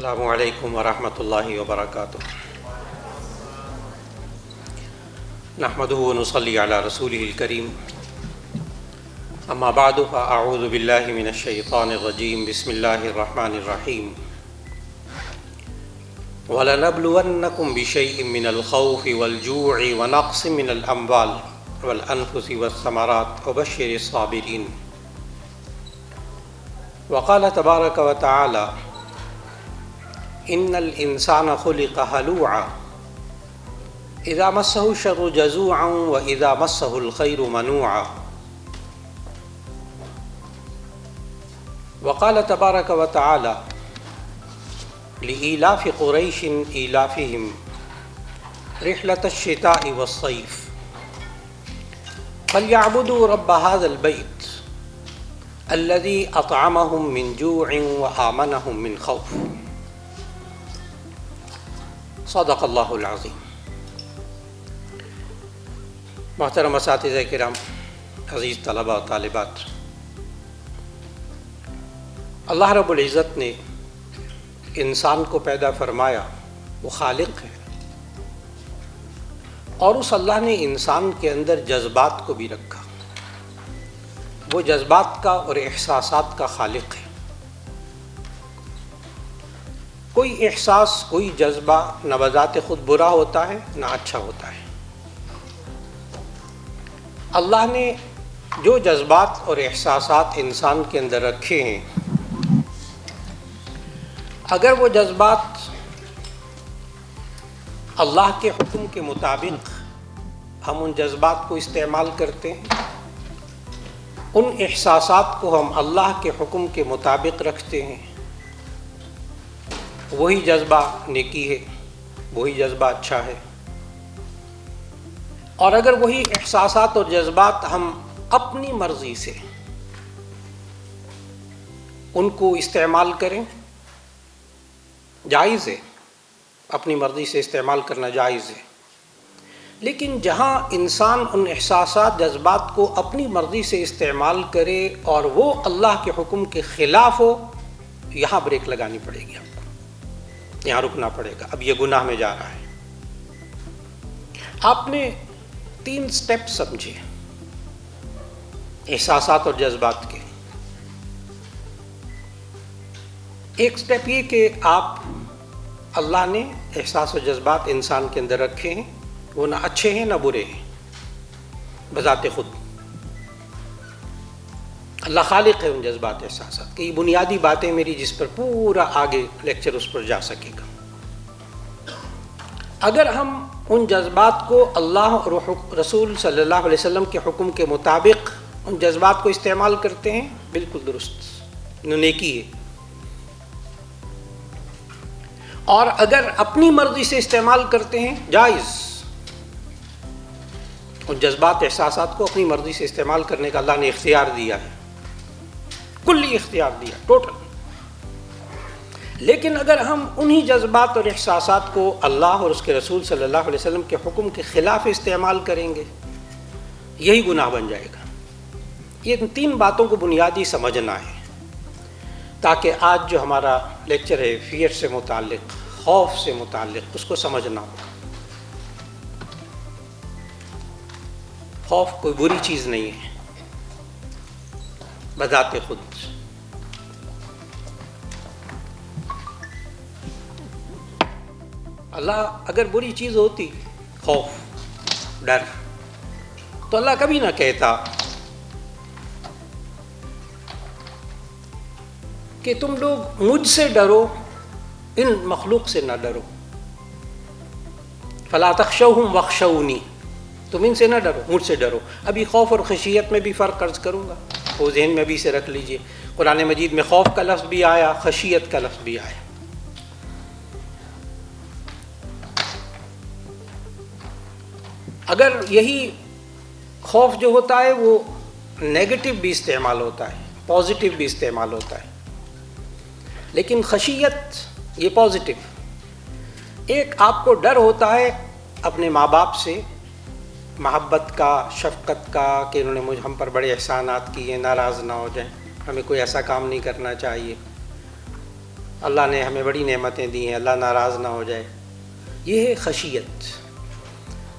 السلام علیکم ورحمۃ اللہ وبرکاتہ۔ نحمده ونصلی علی رسولہ الکریم، اما بعد فاعوذ باللہ من الشیطان الرجیم، بسم اللہ الرحمن الرحیم۔ وَلَنَبْلُوَنَّكُمْ بِشَيْءٍ مِّنَ الْخَوْفِ وَالْجُوعِ وَنَقْصٍ مِّنَ الْأَمْوَالِ وَالْأَنفُسِ وَالثَّمَرَاتِ وَبَشِّرِ الصَّابِرِينَ۔ وقال تبارک وتعالی ان الانسان خلق هلوعا اذا مسه الشر جزوعا واذا مسه الخير منوعا۔ وقال تبارک وتعالی لإيلاف قریش إيلافهم رحلة الشتاء والصيف فليعبدوا رب هذا البيت الذي أطعمهم من جوع وآمنهم من خوف۔ صدق اللہ العظیم۔ محترم اساتذہ کرام، عزیز طلباء و طالبات، اللہ رب العزت نے انسان کو پیدا فرمایا، وہ خالق ہے، اور اس اللہ نے انسان کے اندر جذبات کو بھی رکھا۔ وہ جذبات کا اور احساسات کا خالق ہے۔ کوئی احساس، کوئی جذبہ نہ بذات خود برا ہوتا ہے نہ اچھا ہوتا ہے۔ اللہ نے جو جذبات اور احساسات انسان کے اندر رکھے ہیں، اگر وہ جذبات اللہ کے حکم کے مطابق ہم ان جذبات کو استعمال کرتے ہیں، ان احساسات کو ہم اللہ کے حکم کے مطابق رکھتے ہیں، وہی جذبہ نیکی ہے، وہی جذبہ اچھا ہے۔ اور اگر وہی احساسات اور جذبات ہم اپنی مرضی سے ان کو استعمال کریں، جائز ہے، اپنی مرضی سے استعمال کرنا جائز ہے، لیکن جہاں انسان ان احساسات، جذبات کو اپنی مرضی سے استعمال کرے اور وہ اللہ کے حکم کے خلاف ہو، یہاں بریک لگانی پڑے گی، آپ کو یہاں رکنا پڑے گا، اب یہ گناہ میں جا رہا ہے۔ آپ نے 3 سٹیپ سمجھے احساسات اور جذبات کے۔ ایک سٹیپ یہ کہ آپ، اللہ نے احساس و جذبات انسان کے اندر رکھے ہیں، وہ نہ اچھے ہیں نہ برے ہیں بذات خود۔ اللہ خالق ہے ان جذبات احساسات کی۔ یہ بنیادی باتیں میری، جس پر پورا آگے لیکچر اس پر جا سکے گا۔ اگر ہم ان جذبات کو اللہ اور رسول صلی اللہ علیہ وسلم کے حکم کے مطابق ان جذبات کو استعمال کرتے ہیں، بالکل درست، نیکی ہے۔ اور اگر اپنی مرضی سے استعمال کرتے ہیں، جائز۔ ان جذبات احساسات کو اپنی مرضی سے استعمال کرنے کا اللہ نے اختیار دیا ہے، کلی اختیار دیا، ٹوٹل۔ لیکن اگر ہم انہی جذبات اور احساسات کو اللہ اور اس کے رسول صلی اللہ علیہ وسلم کے حکم کے خلاف استعمال کریں گے، یہی گناہ بن جائے گا۔ یہ 3 باتوں کو بنیادی سمجھنا ہے، تاکہ آج جو ہمارا لیکچر ہے فیئر سے متعلق، خوف سے متعلق، اس کو سمجھنا ہوگا۔ خوف کوئی بری چیز نہیں ہے بذات خود۔ اللہ اگر بری چیز ہوتی، خوف، ڈر، تو اللہ کبھی نہ کہتا کہ تم لوگ مجھ سے ڈرو، ان مخلوق سے نہ ڈرو۔ فلا تخشوہم واخشونی، تم ان سے نہ ڈرو، مجھ سے ڈرو۔ ابھی خوف اور خشیت میں بھی فرق عرض کروں گا، وہ ذہن میں بھی سے رکھ لیجئے۔ قرآن مجید میں خوف کا لفظ بھی آیا، خشیت کا لفظ بھی آیا۔ اگر یہی خوف جو ہوتا ہے وہ نیگیٹو بھی استعمال ہوتا ہے، پازیٹیو بھی استعمال ہوتا ہے، لیکن خشیت یہ پازیٹیو۔ ایک آپ کو ڈر ہوتا ہے اپنے ماں باپ سے، محبت کا، شفقت کا، کہ انہوں نے ہم پر بڑے احسانات کیے، ناراض نہ ہو جائیں، ہمیں کوئی ایسا کام نہیں کرنا چاہیے۔ اللہ نے ہمیں بڑی نعمتیں دی ہیں، اللہ ناراض نہ ہو جائے. یہ ہے خشیت.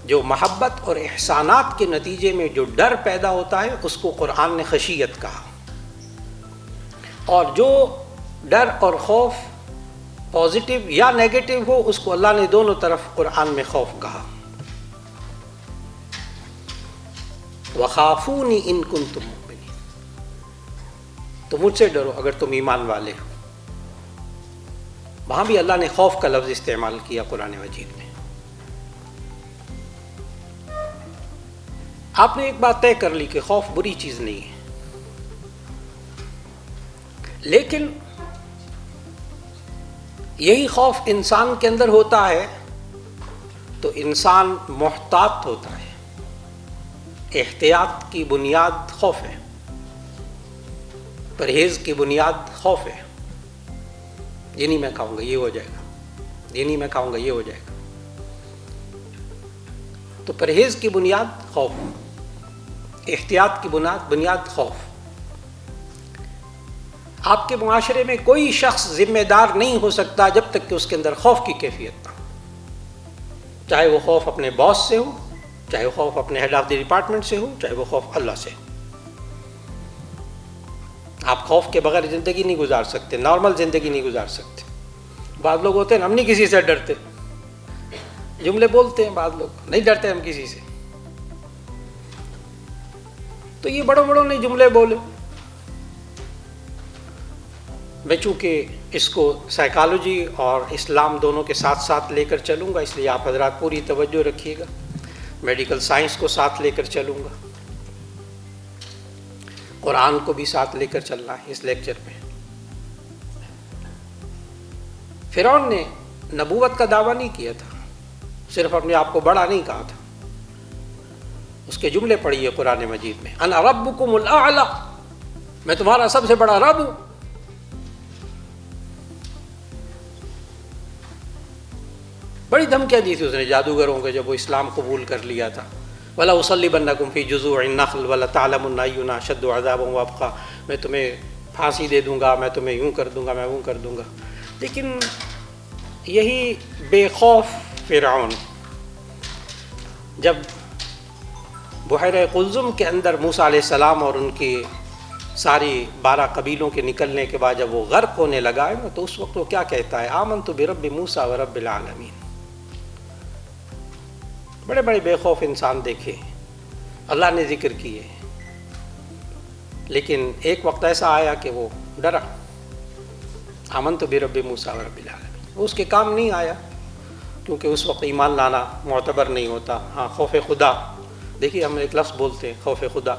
جو محبت اور احسانات کے نتیجے میں جو ڈر پیدا ہوتا ہے اس کو قرآن نے خشیت کہا. اور جو ڈر اور خوف پازیٹیو یا نیگیٹو ہو اس کو اللہ نے دونوں طرف قرآن میں خوف کہا. وَخَافُونِي إِن كُنتُم مُؤْمِنِينَ، تو مجھ سے ڈرو اگر تم ایمان والے ہو. وہاں بھی اللہ نے خوف کا لفظ استعمال کیا قرآن مجید میں. آپ نے ایک بات طے کر لی کہ خوف بری چیز نہیں ہے، لیکن یہی خوف انسان کے اندر ہوتا ہے تو انسان محتاط ہوتا ہے. احتیاط کی بنیاد خوف ہے، پرہیز کی بنیاد خوف ہے. یہ نہیں میں کھاؤں گا یہ ہو جائے گا، یہ نہیں میں کھاؤں گا یہ ہو جائے گا. تو پرہیز کی بنیاد خوف، احتیاط کی بنیاد خوف. آپ کے معاشرے میں کوئی شخص ذمہ دار نہیں ہو سکتا جب تک کہ اس کے اندر خوف کی کیفیت نہ ہو. چاہے وہ خوف اپنے باس سے ہو، چاہے وہ خوف اپنے ہیڈ آف دی ڈپارٹمنٹ سے ہو، چاہے وہ خوف اللہ سے ہو. آپ خوف کے بغیر زندگی نہیں گزار سکتے، نارمل زندگی نہیں گزار سکتے. بعض لوگ ہوتے ہیں ہم نہیں کسی سے ڈرتے، جملے بولتے ہیں بعض لوگ، نہیں ڈرتے ہم کسی سے. تو یہ بڑوں نے جملے بولے. میں چونکہ اس کو سائیکالوجی اور اسلام دونوں کے ساتھ ساتھ لے کر چلوں گا، اس لیے آپ حضرات پوری توجہ رکھیے گا. میڈیکل سائنس کو ساتھ لے کر چلوں گا، قرآن کو بھی ساتھ لے کر چلنا ہے اس لیکچر میں. فرعون نے نبوت کا دعویٰ نہیں کیا تھا، صرف اپنے آپ کو بڑا نہیں کہا تھا. اس کے جملے پڑھیے قرآن مجید میں، انا ربکم الاعلی، میں تمہارا سب سے بڑا رب ہوں. بڑی دھمکیاں دی تھی اس نے جادوگروں کو جب وہ اسلام قبول کر لیا تھا. وَلَأُصَلِّبَنَّكُمْ فِي جُذُوعِ النَّخْلِ وَلَتَعْلَمُنَّ أَيُّنَا أَشَدُّ عَذَابًا وَأَبْقَىٰ، میں تمہیں پھانسی دے دوں گا، میں تمہیں یوں کر دوں گا، میں وہ کر دوں گا. لیکن یہی بے خوف فرعون جب بحیرہ قلزم کے اندر موسیٰ علیہ السلام اور ان کی ساری 12 قبیلوں کے نکلنے کے بعد جب وہ غرق ہونے لگا ہے نا، تو اس وقت وہ کیا کہتا ہے، آمنت برب موسیٰ ورب العالمین. بڑے بے خوف انسان دیکھے اللہ نے ذکر کیے، لیکن ایک وقت ایسا آیا کہ وہ ڈرا. آمنت برب موسیٰ ورب العالمین، وہ اس کے کام نہیں آیا کیونکہ اس وقت ایمان لانا معتبر نہیں ہوتا. ہاں خوف خدا، دیکھیے ہم ایک لفظ بولتے ہیں خوف خدا.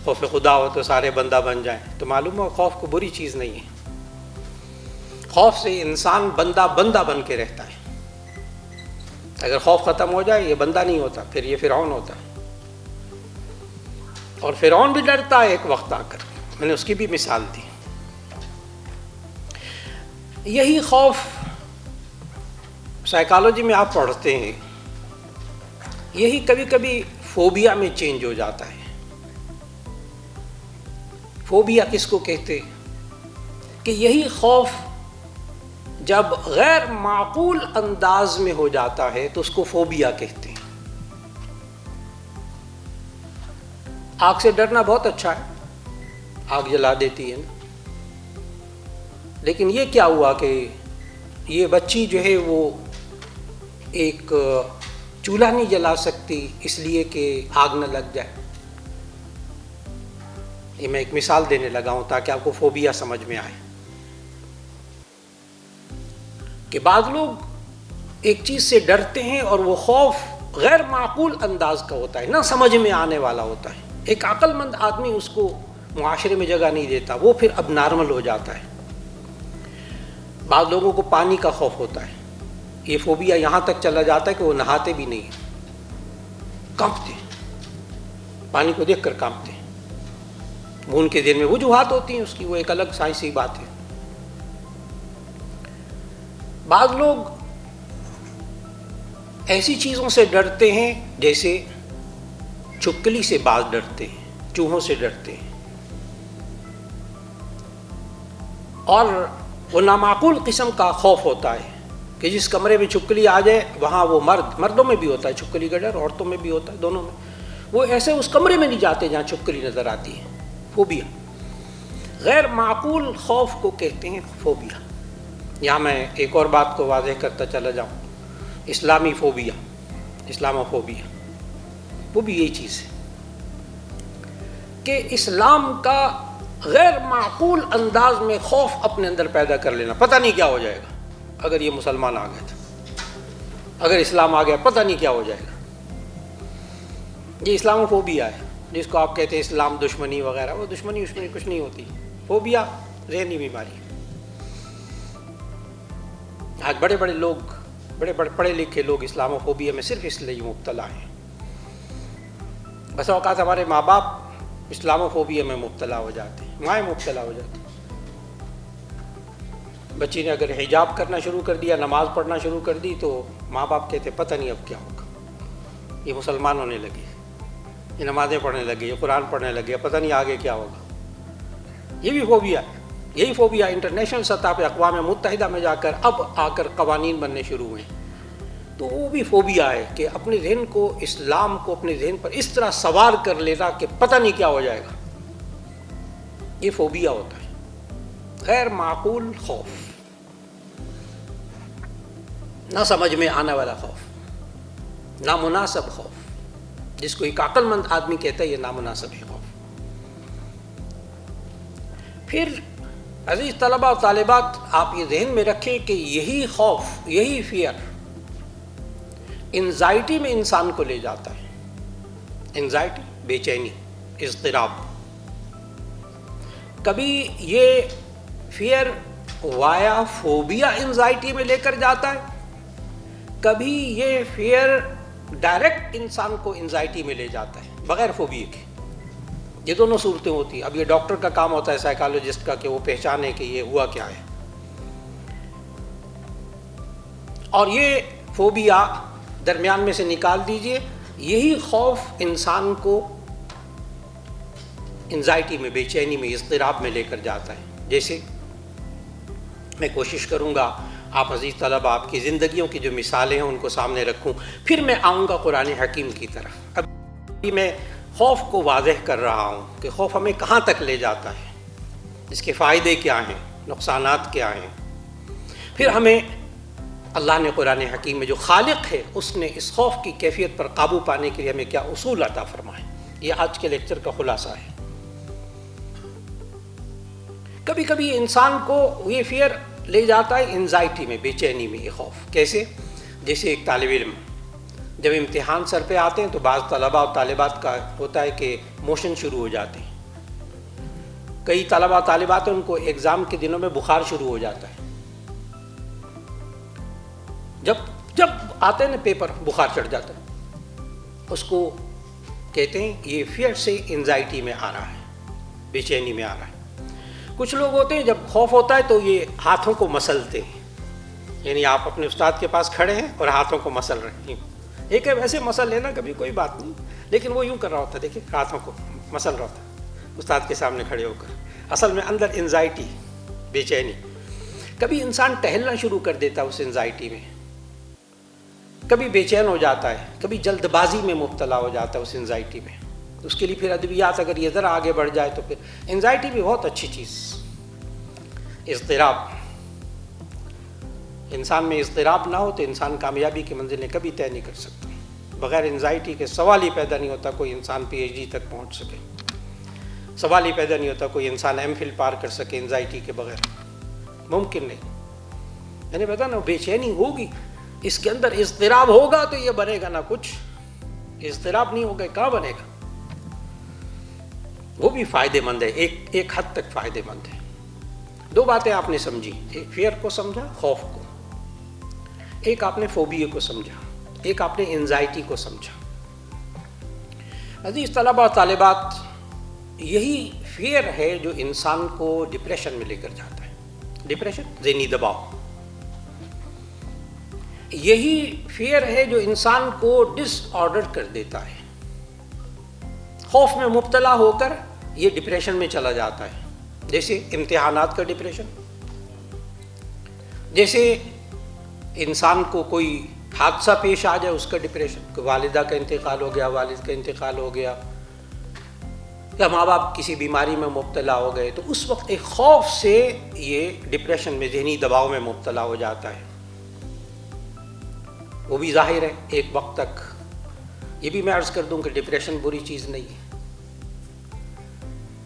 خوف خدا ہو تو سارے بندہ بن جائیں، تو معلوم ہو خوف کو بری چیز نہیں ہے. خوف سے انسان بندہ بن کے رہتا ہے. اگر خوف ختم ہو جائے یہ بندہ نہیں ہوتا، پھر یہ فرعون ہوتا ہے. اور فرعون بھی ڈرتا ہے ایک وقت آ کر، میں نے اس کی بھی مثال دی. یہی خوف سائیکالوجی میں آپ پڑھتے ہیں، یہی کبھی کبھی فوبیا میں چینج ہو جاتا ہے. فوبیا کس کو کہتے کہ یہی خوف جب غیر معقول انداز میں ہو جاتا ہے تو اس کو فوبیا کہتے ہیں. آگ سے ڈرنا بہت اچھا ہے، آگ جلا دیتی ہے نا. لیکن یہ کیا ہوا کہ یہ بچی جو ہے وہ ایک چولہا نہیں جلا سکتی اس لیے کہ آگ نہ لگ جائے. یہ میں ایک مثال دینے لگا ہوں تاکہ آپ کو فوبیا سمجھ میں آئے کہ بعض لوگ ایک چیز سے ڈرتے ہیں اور وہ خوف غیر معقول انداز کا ہوتا ہے، نہ سمجھ میں آنے والا ہوتا ہے. ایک عقل مند آدمی اس کو معاشرے میں جگہ نہیں دیتا، وہ پھر اب نارمل ہو جاتا ہے. بعض لوگوں کو پانی کا خوف ہوتا ہے، یہ فوبیا یہاں تک چلا جاتا ہے کہ وہ نہاتے بھی نہیں، کانپتے، پانی کو دیکھ کر کانپتے. وہ ان کے دل میں وجوہات ہوتی ہیں اس کی، وہ ایک الگ سائنسی بات ہے. بعض لوگ ایسی چیزوں سے ڈرتے ہیں جیسے چھپکلی سے بعض ڈرتے ہیں، چوہوں سے ڈرتے ہیں. اور وہ نامعقول قسم کا خوف ہوتا ہے کہ جس کمرے میں چھپکلی آ جائے وہاں وہ مردوں میں بھی ہوتا ہے چھپکلی کا ڈر، عورتوں میں بھی ہوتا ہے، دونوں میں، وہ ایسے اس کمرے میں نہیں جاتے جہاں چھپکلی نظر آتی ہے۔ فوبیا، غیر معقول خوف کو کہتے ہیں فوبیا۔ یہاں میں ایک اور بات کو واضح کرتا چلا جاؤں، اسلامی فوبیا، اسلاموفوبیا، وہ بھی یہی چیز ہے کہ اسلام کا غیر معقول انداز میں خوف اپنے اندر پیدا کر لینا، پتہ نہیں کیا ہو جائے گا اگر یہ مسلمان آ گئے تھے، اگر اسلام آ گیا پتہ نہیں کیا ہو جائے گا۔ یہ اسلاموفوبیا ہے، جس کو آپ کہتے ہیں اسلام دشمنی وغیرہ، وہ دشمنی کچھ نہیں ہوتی، فوبیا ذہنی بیماری۔ آج بڑے بڑے لوگ، بڑے پڑھے لکھے لوگ اسلاموفوبیا میں صرف اس لیے مبتلا ہیں۔ بس اوقات ہمارے ماں باپ اسلاموفوبیا میں مبتلا ہو جاتے ہیں، مائیں مبتلا ہو جاتی ہیں۔ بچی نے اگر حجاب کرنا شروع کر دیا، نماز پڑھنا شروع کر دی، تو ماں باپ کہتے پتہ نہیں اب کیا ہوگا، یہ مسلمان ہونے لگے، یہ نمازیں پڑھنے لگے، یہ قرآن پڑھنے لگے، پتہ نہیں آگے کیا ہوگا۔ یہ بھی فوبیا ہے، یہی فوبیا انٹرنیشنل سطح پہ اقوام متحدہ میں جا کر اب آ کر قوانین بننے شروع ہوئے ہیں۔ تو وہ بھی فوبیا ہے کہ اپنے ذہن کو، اسلام کو اپنے ذہن پر اس طرح سوار کر لینا کہ پتہ نہیں کیا ہو جائے گا، یہ فوبیا ہوتا ہے، غیر معقول خوف، نہ سمجھ میں آنے والا خوف، نامناسب خوف، جس کو ایک عقل مند آدمی کہتا ہے یہ نامناسب ہے خوف۔ پھر عزیز طلباء و طالبات، آپ یہ ذہن میں رکھیں کہ یہی خوف، یہی فیئر انزائٹی میں انسان کو لے جاتا ہے۔ انزائٹی، بے چینی، اضطراب۔ کبھی یہ فیئر وایا فوبیا انزائٹی میں لے کر جاتا ہے، کبھی یہ فیئر ڈائریکٹ انسان کو انزائٹی میں لے جاتا ہے بغیر فوبیا کے۔ یہ دونوں صورتیں ہوتی ہیں۔ اب یہ ڈاکٹر کا کام ہوتا ہے، سائیکالوجسٹ کا، کہ وہ پہچانے کہ یہ ہوا کیا ہے۔ اور یہ فوبیا درمیان میں سے نکال دیجئے، یہی خوف انسان کو انزائٹی میں، بے چینی میں، اضطراب میں لے کر جاتا ہے۔ جیسے میں کوشش کروں گا آپ عزیز طلبہ، آپ کی زندگیوں کی جو مثالیں ہیں ان کو سامنے رکھوں، پھر میں آؤں گا قرآن حکیم کی طرف۔ ابھی میں خوف کو واضح کر رہا ہوں کہ خوف ہمیں کہاں تک لے جاتا ہے، اس کے فائدے کیا ہیں، نقصانات کیا ہیں۔ پھر ہمیں اللہ نے قرآن حکیم میں جو خالق ہے اس نے اس خوف کی کیفیت پر قابو پانے کے لیے ہمیں کیا اصول عطا فرمائے۔ یہ آج کے لیکچر کا خلاصہ ہے۔ کبھی کبھی انسان کو یہ فیئر لے جاتا ہے انزائٹی میں، بے چینی میں، یہ خوف کیسے؟ جیسے ایک طالب علم جب امتحان سر پہ آتے ہیں تو بعض طلباء اور طالبات کا ہوتا ہے کہ موشن شروع ہو جاتے ہیں۔ کئی طلباء طالبات ان کو ایگزام کے دنوں میں بخار شروع ہو جاتا ہے۔ جب آتے ہیں نا پیپر، بخار چڑھ جاتا ہے، اس کو کہتے ہیں یہ فیئر سے انزائٹی میں آ رہا ہے، بے چینی میں آ رہا ہے۔ کچھ لوگ ہوتے ہیں جب خوف ہوتا ہے تو یہ ہاتھوں کو مسلتے ہیں، یعنی آپ اپنے استاد کے پاس کھڑے ہیں اور ہاتھوں کو مسل رہے ہیں۔ ایک ہے ویسے مسل لینا کبھی کوئی بات نہیں، لیکن وہ یوں کر رہا ہوتا ہے، دیکھیں ہاتھوں کو مسل رہا ہوتا ہے استاد کے سامنے کھڑے ہو کر، اصل میں اندر انزائٹی، بے چینی۔ کبھی انسان ٹہلنا شروع کر دیتا ہے اس انزائٹی میں، کبھی بے چین ہو جاتا ہے، کبھی جلد بازی میں مبتلا ہو جاتا ہے اس انزائٹی میں۔ اس کے لیے پھر ادویات اگر یہ ذرا آگے بڑھ جائے تو پھر انزائٹی بھی بہت اچھی چیز۔ اضطراب، انسان میں اضطراب نہ ہو تو انسان کامیابی کی منزلیں کبھی طے نہیں کر سکتا۔ بغیر انزائٹی کے سوال ہی پیدا نہیں ہوتا کوئی انسان پی ایچ ڈی تک پہنچ سکے، سوال ہی پیدا نہیں ہوتا کوئی انسان ایم فل پار کر سکے انزائٹی کے بغیر، ممکن نہیں۔ میں نے بتا نا، بے چینی ہوگی، اس کے اندر اضطراب ہوگا تو یہ بنے گا نہ کچھ، اضطراب نہیں ہوگا کہاں بنے گا۔ وہ بھی فائدے مند ہے، ایک حد تک فائدے مند ہے۔ دو باتیں آپ نے سمجھی، ایک فیئر کو سمجھا، خوف کو، ایک آپ نے فوبیا کو سمجھا، ایک آپ نے انزائٹی کو سمجھا۔ عزیز طلباء و طالبات، یہی فیئر ہے جو انسان کو ڈپریشن میں لے کر جاتا ہے۔ ڈپریشن، ذہنی دباؤ، یہی فیئر ہے جو انسان کو ڈس آرڈر کر دیتا ہے۔ خوف میں مبتلا ہو کر یہ ڈپریشن میں چلا جاتا ہے، جیسے امتحانات کا ڈپریشن، جیسے انسان کو کوئی حادثہ پیش آ جائے، اس کا ڈپریشن، کہ والدہ کا انتقال ہو گیا، والد کا انتقال ہو گیا، یا ماں باپ کسی بیماری میں مبتلا ہو گئے، تو اس وقت ایک خوف سے یہ ڈپریشن میں، ذہنی دباؤ میں مبتلا ہو جاتا ہے. وہ بھی ظاہر ہے ایک وقت تک. یہ بھی میں عرض کر دوں کہ ڈپریشن بری چیز نہیں ہے.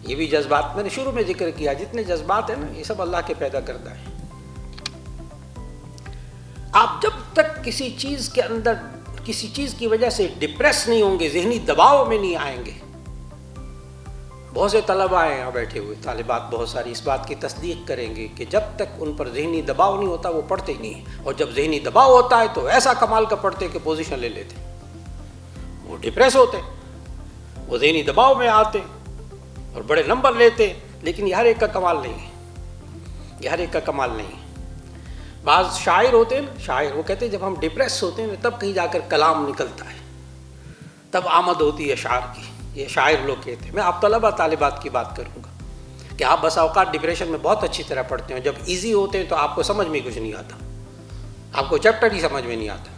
یہ بھی جذبات، میں نے شروع میں ذکر کیا، جتنے جذبات ہیں نا، یہ سب اللہ کے پیدا کردہ ہیں. آپ جب تک کسی چیز کے اندر، کسی چیز کی وجہ سے ڈپریس نہیں ہوں گے، ذہنی دباؤ میں نہیں آئیں گے. بہت سے طلباء ہیں یہاں بیٹھے ہوئے، طالبات بہت ساری اس بات کی تصدیق کریں گے کہ جب تک ان پر ذہنی دباؤ نہیں ہوتا وہ پڑھتے ہی نہیں، اور جب ذہنی دباؤ ہوتا ہے تو ایسا کمال کا پڑھتے کہ پوزیشن لے لیتے. وہ ڈپریس ہوتے، وہ ذہنی دباؤ میں آتے اور بڑے نمبر لیتے، لیکن یہ ہر ایک کا کمال نہیں ہے. یہ ہر ایک کا کمال نہیں ہے. بعض شاعر ہوتے ہیں نا، شاعر وہ کہتے ہیں جب ہم ڈپریس ہوتے ہیں تب کہیں جا کر کلام نکلتا ہے، تب آمد ہوتی ہے اشعار کی. یہ شاعر لوگ کہتے ہیں. میں آپ طلبہ طالبات کی بات کروں گا کہ آپ بسا اوقات ڈپریشن میں بہت اچھی طرح پڑھتے ہیں، جب ایزی ہوتے ہیں تو آپ کو سمجھ میں کچھ نہیں آتا، آپ کو چیپٹر ہی سمجھ میں نہیں آتا،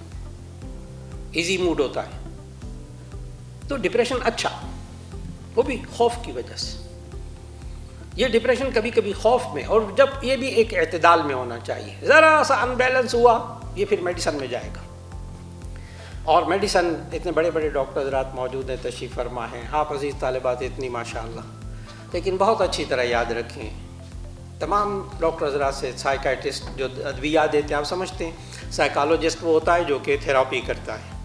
ایزی موڈ ہوتا ہے. تو ڈپریشن اچھا، وہ بھی خوف کی وجہ سے. یہ ڈپریشن کبھی کبھی خوف میں، اور جب یہ بھی ایک اعتدال میں ہونا چاہیے. ذرا سا ان بیلنس ہوا یہ پھر میڈیسن میں جائے گا. اور میڈیسن، اتنے بڑے بڑے ڈاکٹر حضرات موجود ہیں، تشریف فرما ہیں. آپ عزیز طالبات اتنی ماشاءاللہ. لیکن بہت اچھی طرح یاد رکھیں، تمام ڈاکٹر حضرات سے، سائیکائٹرسٹ جو ادویات دیتے ہیں، آپ سمجھتے ہیں سائیکالوجسٹ وہ ہوتا ہے جو کہ تھراپی کرتا ہے،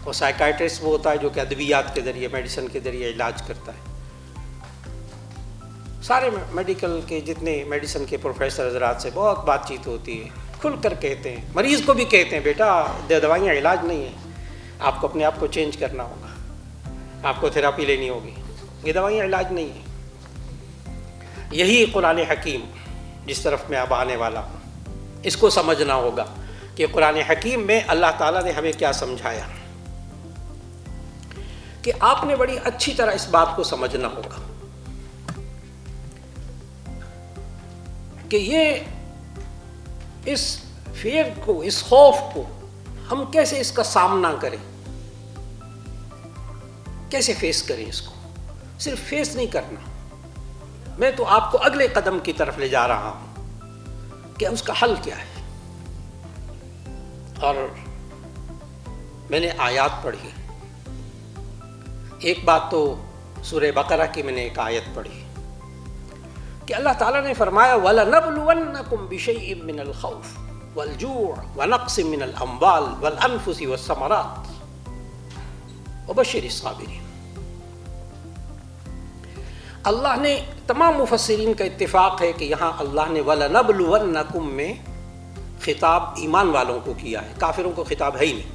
اور سائیکائٹرسٹ وہ ہوتا ہے جو کہ ادویات کے ذریعے، میڈیسن کے ذریعے علاج کرتا ہے. سارے میڈیکل کے جتنے میڈیسن کے پروفیسر حضرات سے بہت بات چیت ہوتی ہے، کھل کر کہتے ہیں، مریض کو بھی کہتے ہیں بیٹا دوائیاں علاج نہیں ہیں، آپ کو اپنے آپ کو چینج کرنا ہوگا، آپ کو تھراپی لینی ہوگی، یہ دوائیاں علاج نہیں ہیں. یہی قرآن حکیم جس طرف میں اب آنے والا ہوں، اس کو سمجھنا ہوگا کہ قرآن حکیم میں اللہ تعالیٰ نے ہمیں کیا سمجھایا، کہ آپ نے بڑی اچھی طرح اس بات کو سمجھنا ہوگا کہ یہ اس فیئر کو، اس خوف کو ہم کیسے اس کا سامنا کریں، کیسے فیس کریں. اس کو صرف فیس نہیں کرنا، میں تو آپ کو اگلے قدم کی طرف لے جا رہا ہوں کہ اس کا حل کیا ہے. اور میں نے آیات پڑھی. ایک بات تو سورہ بقرہ کی میں نے ایک آیت پڑھی کہ اللہ تعالیٰ نے فرمایا وَلَنَبْلُوَنَّكُمْ بِشَيْءٍ مِّنَ الْخَوْفِ وَالْجُوعِ وَنَقْصٍ مِّنَ الْأَمْوَالِ وَالْأَنفُسِ وَالثَّمَرَاتِ وَبَشِّرِ الصَّابِرِينَ. اللہ نے، تمام مفسرین کا اتفاق ہے کہ یہاں اللہ نے وَلَنَبْلُوَنَّكُمْ میں خطاب ایمان والوں کو کیا ہے، کافروں کو خطاب ہے ہی نہیں.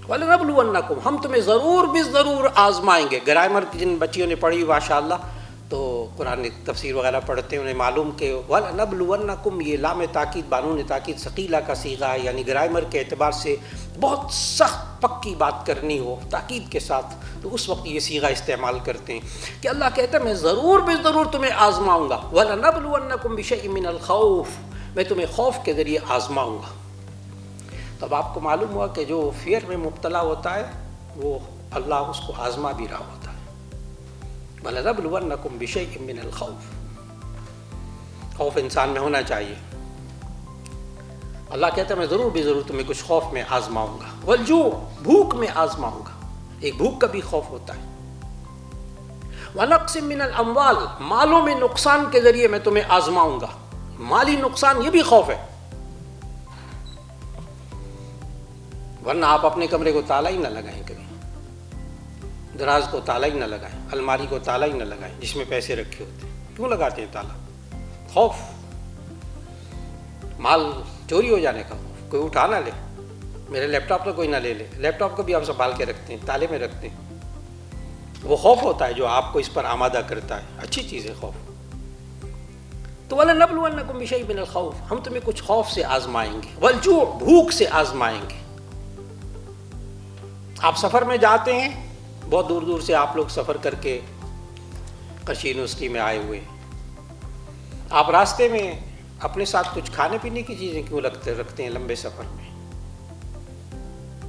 وَلَنَبْلُوَنَّكُمْ، ہم تمہیں ضرور بھی ضرور آزمائیں گے. گرامر جن بچیوں نے پڑھی ماشاءاللہ تو قرآن تفسیر وغیرہ پڑھتے ہیں، انہیں معلوم کہ وَلَنَبْلُوَنَّكُمْ یہ لام تاکید، بانون تاکید ثقیلہ کا صیغہ ہے، یعنی گرامر کے اعتبار سے بہت سخت پکی بات کرنی ہو تاکید کے ساتھ تو اس وقت یہ صیغہ استعمال کرتے ہیں کہ اللہ کہتا ہے میں ضرور بھی ضرور تمہیں آزماؤں گا. وَلَنَبْلُوَنَّكُمْ بِشَيْءٍ مِّنَ الْخَوْفِ، میں تمہیں خوف کے ذریعے آزماؤں گا. تب آپ کو معلوم ہوا کہ جو فیئر میں مبتلا ہوتا ہے وہ اللہ اس کو آزما بھی رہا ہوتا ہے. وَلَنَبْلُوَنَّكُمْ بِشَيْءٍ مِّنَ الْخَوْفِ، خوف انسان میں ہونا چاہیے. اللہ کہتا ہے میں ضرور بھی ضرور تمہیں کچھ خوف میں آزماؤں گا. وَالْجُوعِ، بھوک میں آزماؤں گا، ایک بھوک کا بھی خوف ہوتا ہے. وَنَقْصٍ مِّنَ الْأَمْوَالِ، مالوں میں نقصان کے ذریعے میں تمہیں آزماؤں گا. مالی نقصان یہ بھی خوف ہے، ورنہ آپ اپنے کمرے کو تالا ہی نہ لگائیں، کبھی دراز کو تالا ہی نہ لگائیں، الماری کو تالا ہی نہ لگائیں جس میں پیسے رکھے ہوتے ہیں. کیوں لگاتے ہیں تالا؟ خوف، مال چوری ہو جانے کا خوف، کوئی اٹھا نہ لے، میرے لیپ ٹاپ تو کوئی نہ لے لے. لیپ ٹاپ کو بھی آپ سنبھال کے رکھتے ہیں، تالے میں رکھتے ہیں. وہ خوف ہوتا ہے جو آپ کو اس پر آمادہ کرتا ہے. اچھی چیز ہے خوف. تو وَلَنَبْلُوَنَّكُمْ بِشَيْءٍ مِّنَ الْخَوْفِ، ہم تمہیں کچھ خوف سے آزمائیں گے. وَالْجُوعِ، بھوک سے آزمائیں گے. آپ سفر میں جاتے ہیں، بہت دور دور سے آپ لوگ سفر کر کے کرچی یونیورسٹی میں آئے ہوئے، آپ راستے میں اپنے ساتھ کچھ کھانے پینے کی چیزیں کیوں رکھتے ہیں لمبے سفر میں؟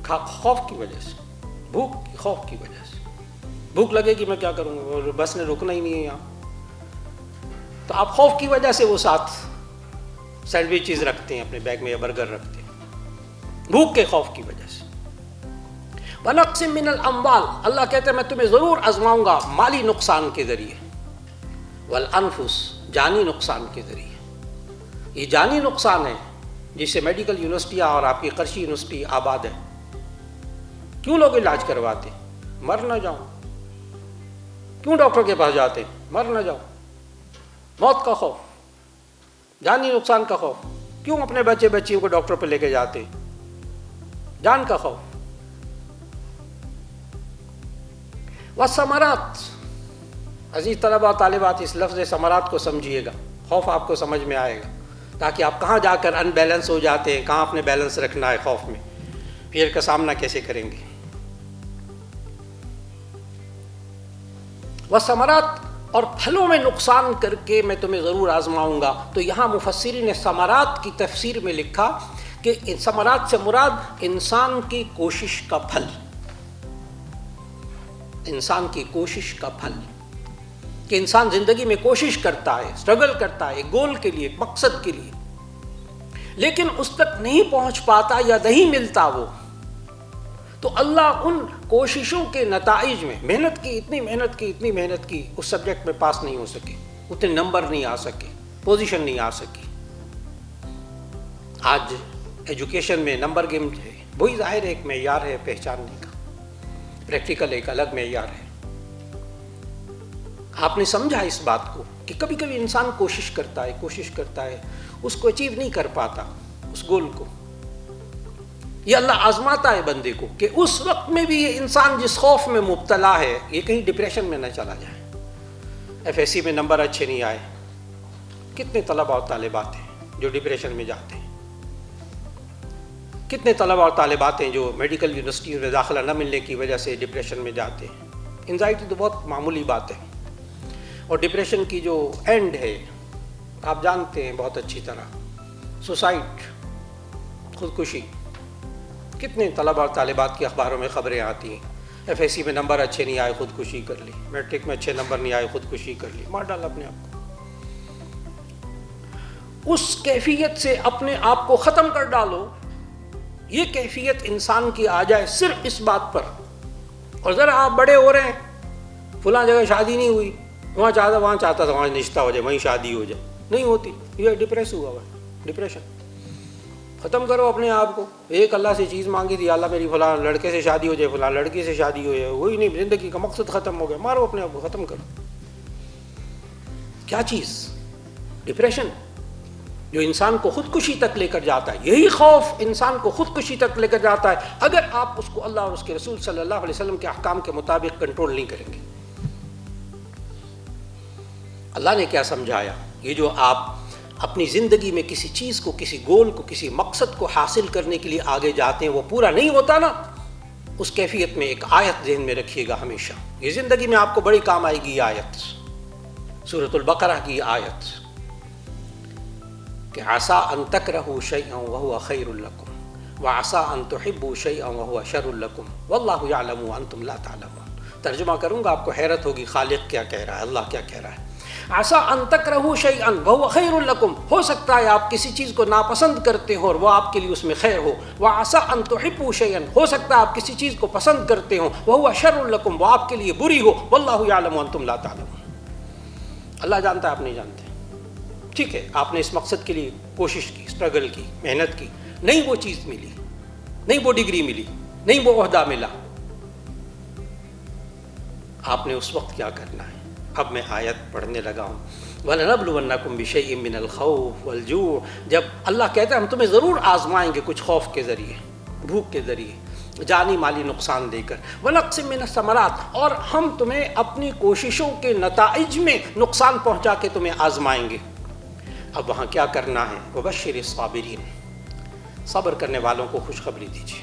خوف کی وجہ سے، خوف کی وجہ سے بھوک لگے گی میں کیا کروں گا، اور بس نے رکنا ہی نہیں ہے یہاں، تو آپ خوف کی وجہ سے وہ ساتھ سینڈوچز رکھتے ہیں اپنے بیگ میں یا برگر رکھتے ہیں، بھوک کے خوف کی وجہ سے۔ وَنَقْصٍ مِّنَ الْأَمْوَالِ، اللہ کہتے ہیں میں تمہیں ضرور آزماؤں گا مالی نقصان کے ذریعے، وَالْأَنفُسِ، جانی نقصان کے ذریعے۔ یہ جانی نقصان ہے جس سے میڈیکل یونیورسٹیاں اور آپ کی قرشی یونیورسٹی آباد ہے۔ کیوں لوگ علاج کرواتے؟ مر نہ جاؤں۔ کیوں ڈاکٹر کے پاس جاتے؟ مر نہ جاؤں۔ موت کا خوف، جانی نقصان کا خوف۔ کیوں اپنے بچے بچیوں کو ڈاکٹر پہ لے کے جاتے؟ جان کا خوف۔ والثمرات، عزیز طلبہ طالبات اس لفظ ثمرات کو سمجھیے گا، خوف آپ کو سمجھ میں آئے گا، تاکہ آپ کہاں جا کر ان بیلنس ہو جاتے ہیں، کہاں اپنے بیلنس رکھنا ہے خوف میں، پھر کا سامنا کیسے کریں گے۔ والثمرات، اور پھلوں میں نقصان کر کے میں تمہیں ضرور آزماؤں گا۔ تو یہاں مفسرین نے ثمرات کی تفسیر میں لکھا کہ ثمرات سے مراد انسان کی کوشش کا پھل، انسان کی کوشش کا پھل، کہ انسان زندگی میں کوشش کرتا ہے، اسٹرگل کرتا ہے ایک گول کے لیے، ایک مقصد کے لیے، لیکن اس تک نہیں پہنچ پاتا یا نہیں ملتا وہ، تو اللہ ان کوششوں کے نتائج میں محنت کی، اتنی محنت کی، اس سبجیکٹ میں پاس نہیں ہو سکے، اتنے نمبر نہیں آ سکے، پوزیشن نہیں آ سکی۔ آج ایجوکیشن میں نمبر گیم ہے، وہی ظاہر ایک معیار ہے پہچاننے کا، پریکٹیکل ایک الگ معیار ہے۔ آپ نے سمجھا اس بات کو کہ کبھی کبھی انسان کوشش کرتا ہے، اس کو اچیو نہیں کر پاتا، اس گول کو۔ یہ اللہ آزماتا ہے بندے کو کہ اس وقت میں بھی یہ انسان جس خوف میں مبتلا ہے یہ کہیں ڈپریشن میں نہ چلا جائے۔ ایف ایس سی میں نمبر اچھے نہیں آئے، کتنے طلبہ اور طالبات ہیں جو ڈپریشن میں جاتے ہیں، کتنے طلبہ اور طالبات ہیں جو میڈیکل یونیورسٹیوں میں داخلہ نہ ملنے کی وجہ سے ڈپریشن میں جاتے ہیں۔ انزائٹی تو بہت معمولی بات ہے، اور ڈپریشن کی جو اینڈ ہے آپ جانتے ہیں بہت اچھی طرح، سوسائڈ، خودکشی۔ کتنے طلبہ اور طالبات کی اخباروں میں خبریں آتی ہیں، ایف ایس سی میں نمبر اچھے نہیں آئے خودکشی کر لی، میٹرک میں اچھے نمبر نہیں آئے خودکشی کر لی، مار ڈالا اپنے آپ کو۔ اس کیفیت سے اپنے آپ کو ختم کر ڈالو، یہ کیفیت انسان کی آ جائے صرف اس بات پر، اور ذرا آپ بڑے ہو رہے ہیں، فلاں جگہ شادی نہیں ہوئی، وہاں چاہتا تھا وہاں رشتہ ہو جائے، وہیں شادی ہو جائے، نہیں ہوتی، یہ ڈپریس ہوا ہوا ہے، ڈپریشن۔ ختم کرو اپنے آپ کو۔ ایک اللہ سے چیز مانگی تھی، اللہ میری فلاں لڑکے سے شادی ہو جائے، فلاں لڑکی سے شادی ہو جائے، وہی نہیں، زندگی کا مقصد ختم ہو گیا، مارو اپنے آپ کو، ختم کرو۔ کیا چیز؟ ڈپریشن، جو انسان کو خودکشی تک لے کر جاتا ہے۔ یہی خوف انسان کو خودکشی تک لے کر جاتا ہے اگر آپ اس کو اللہ اور اس کے رسول صلی اللہ علیہ وسلم کے احکام کے مطابق کنٹرول نہیں کریں گے۔ اللہ نے کیا سمجھایا؟ یہ جو آپ اپنی زندگی میں کسی چیز کو، کسی گول کو، کسی مقصد کو حاصل کرنے کے لیے آگے جاتے ہیں، وہ پورا نہیں ہوتا نا، اس کیفیت میں ایک آیت ذہن میں رکھیے گا ہمیشہ، یہ زندگی میں آپ کو بڑی کام آئے گی یہ آیت، سورۃ البقرہ کی آیت، کہ عسیٰ ان تکرہوا شیئا وہو خیر لکم وعسیٰ ان تحبوا شیئا وہو شر لکم واللہ یعلم وانتم لا تعلمون۔ ترجمہ کروں گا، آپ کو حیرت ہوگی خالق کیا کہہ رہا ہے، اللہ کیا کہہ رہا ہے۔ عسیٰ ان تکرہوا شیئا وہو خیر لکم، ہو سکتا ہے آپ کسی چیز کو ناپسند کرتے ہو اور وہ آپ کے لیے اس میں خیر ہو، وعسیٰ ان تحبوا شیئا، ہو سکتا ہے آپ کسی چیز کو پسند کرتے ہو، وہو شر لکم، وہ آپ کے لیے بری ہو، واللہ یعلم وانتم لا تعلمون، اللہ جانتا ہے آپ نہیں جانتے۔ ٹھیک ہے، آپ نے اس مقصد کے لیے کوشش کی، اسٹرگل کی، محنت کی، نہیں وہ چیز ملی، نہیں وہ ڈگری ملی، نہیں وہ عہدہ ملا، آپ نے اس وقت کیا کرنا ہے؟ اب میں آیت پڑھنے لگا ہوں، وَلَنَبْلُوَنَّكُمْ بِشَيْءٍ مِّنَ الْخَوْفِ وَالْجُوعِ، جب اللہ کہتا ہے ہم تمہیں ضرور آزمائیں گے کچھ خوف کے ذریعے، بھوک کے ذریعے، جانی مالی نقصان دے کر، وَنَقْصٍ مِّنَ الثَّمَرَاتِ، اور ہم تمہیں اپنی کوششوں کے نتائج میں نقصان پہنچا کے تمہیں آزمائیں گے۔ اب وہاں کیا کرنا ہے؟ وَبَشِّرِ الصَّابِرِينَ، صبر کرنے والوں کو خوشخبری دیجیے۔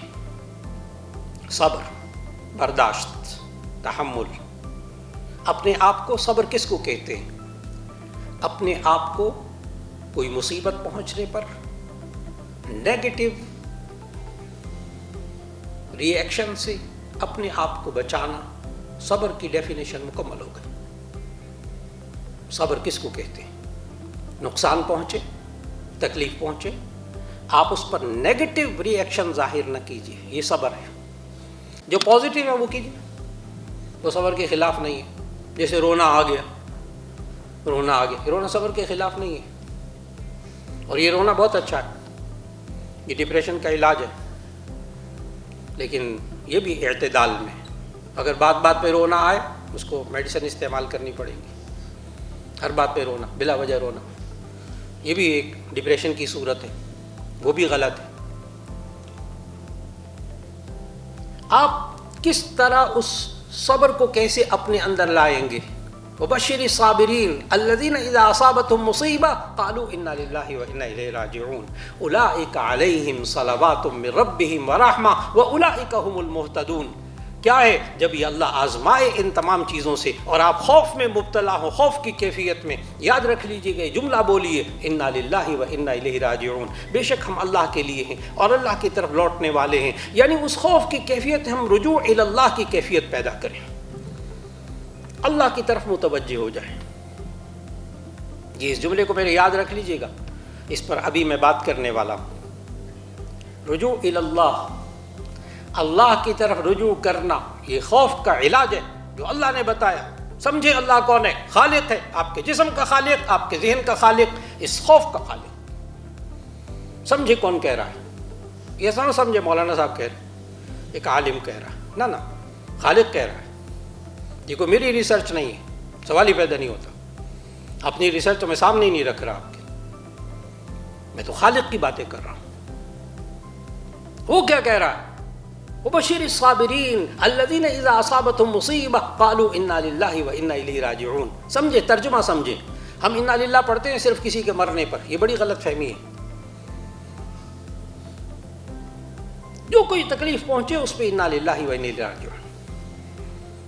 صبر، برداشت، تحمل۔ اپنے آپ کو، صبر کس کو کہتے ہیں؟ اپنے آپ کو کوئی مصیبت پہنچنے پر نیگیٹو ری ایکشن سے اپنے آپ کو بچانا، صبر کی ڈیفینیشن مکمل ہو گئی۔ صبر کس کو کہتے ہیں؟ نقصان پہنچے، تکلیف پہنچے، آپ اس پر نیگیٹو ری ایکشن ظاہر نہ کیجیے، یہ صبر ہے۔ جو پازیٹیو ہے وہ کیجیے، وہ صبر کے خلاف نہیں ہے۔ جیسے رونا آ گیا، رونا صبر کے خلاف نہیں ہے، اور یہ رونا بہت اچھا ہے، یہ ڈپریشن کا علاج ہے، لیکن یہ بھی اعتدال میں۔ اگر بات بات پہ رونا آئے اس کو میڈیسن استعمال کرنی پڑے گی۔ ہر بات پہ رونا، بلا وجہ رونا، یہ بھی ایک ڈپریشن کی صورت ہے، وہ بھی غلط ہے۔ آپ کس طرح اس صبر کو کیسے اپنے اندر لائیں گے؟ وبشر الصابرین الذین اذا اصابتهم مصیبہ قالوا انا للہ وانا الیہ راجعون اولئک علیہم صلوات من ربہم ورحمہ واولئک هم المہتدون۔ کیا ہے؟ جب یہ اللہ آزمائے ان تمام چیزوں سے اور آپ خوف میں مبتلا ہوں، خوف کی کیفیت میں، یاد رکھ لیجئے گا، جملہ بولیے انا للہ وانا الیہ راجعون، بے شک ہم اللہ کے لیے ہیں اور اللہ کی طرف لوٹنے والے ہیں۔ یعنی اس خوف کی کیفیت ہم رجوع الی اللہ کی کیفیت پیدا کریں، اللہ کی طرف متوجہ ہو جائیں۔ یہ اس جملے کو میرے یاد رکھ لیجئے گا، اس پر ابھی میں بات کرنے والا ہوں۔ رجوع الی اللہ، اللہ کی طرف رجوع کرنا، یہ خوف کا علاج ہے جو اللہ نے بتایا۔ سمجھے اللہ کون ہے؟ خالق ہے، آپ کے جسم کا خالق، آپ کے ذہن کا خالق، اس خوف کا خالق۔ سمجھے کون کہہ رہا ہے؟ یہ نہ سمجھے مولانا صاحب کہہ رہے، ایک عالم کہہ رہا، نہ خالق کہہ رہا ہے۔ یہ کوئی میری ریسرچ نہیں ہے، سوال ہی پیدا نہیں ہوتا۔ اپنی ریسرچ تو میں سامنے ہی نہیں رکھ رہا آپ کے، میں تو خالق کی باتیں کر رہا ہوں۔ وہ کیا کہہ رہا ہے؟ وبشر الصابرین الذین اذا اصابتهم مصیبہ قالوا انا للہ وانا الیہ راجعون۔ سمجھے، ترجمہ سمجھے۔ ہم انا للہ پڑھتے ہیں صرف کسی کے مرنے پر، یہ بڑی غلط فہمی ہے۔ جو کوئی تکلیف پہنچے اس پہ انا للہ وانا الیہ راجعون،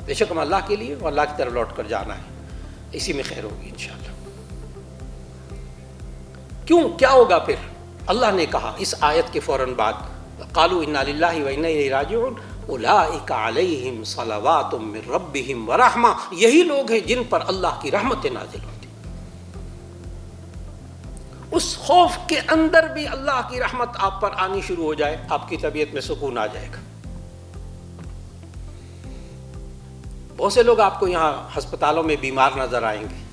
بے شک ہم اللہ کے لیے اور اللہ کی طرف لوٹ کر جانا ہے، اسی میں خیر ہوگی انشاءاللہ۔ کیوں؟ کیا ہوگا پھر؟ اللہ نے کہا اس آیت کے فوراً بعد قالوا انا للہ وانا الیہ راجعون اولئک علیہم صلوات من ربہم ورحمہ، یہی لوگ ہیں جن پر اللہ کی رحمت نازل ہوتی۔ اس خوف کے اندر بھی اللہ کی رحمت آپ پر آنی شروع ہو جائے، آپ کی طبیعت میں سکون آ جائے گا۔ بہت سے لوگ آپ کو یہاں ہسپتالوں میں بیمار نظر آئیں گے،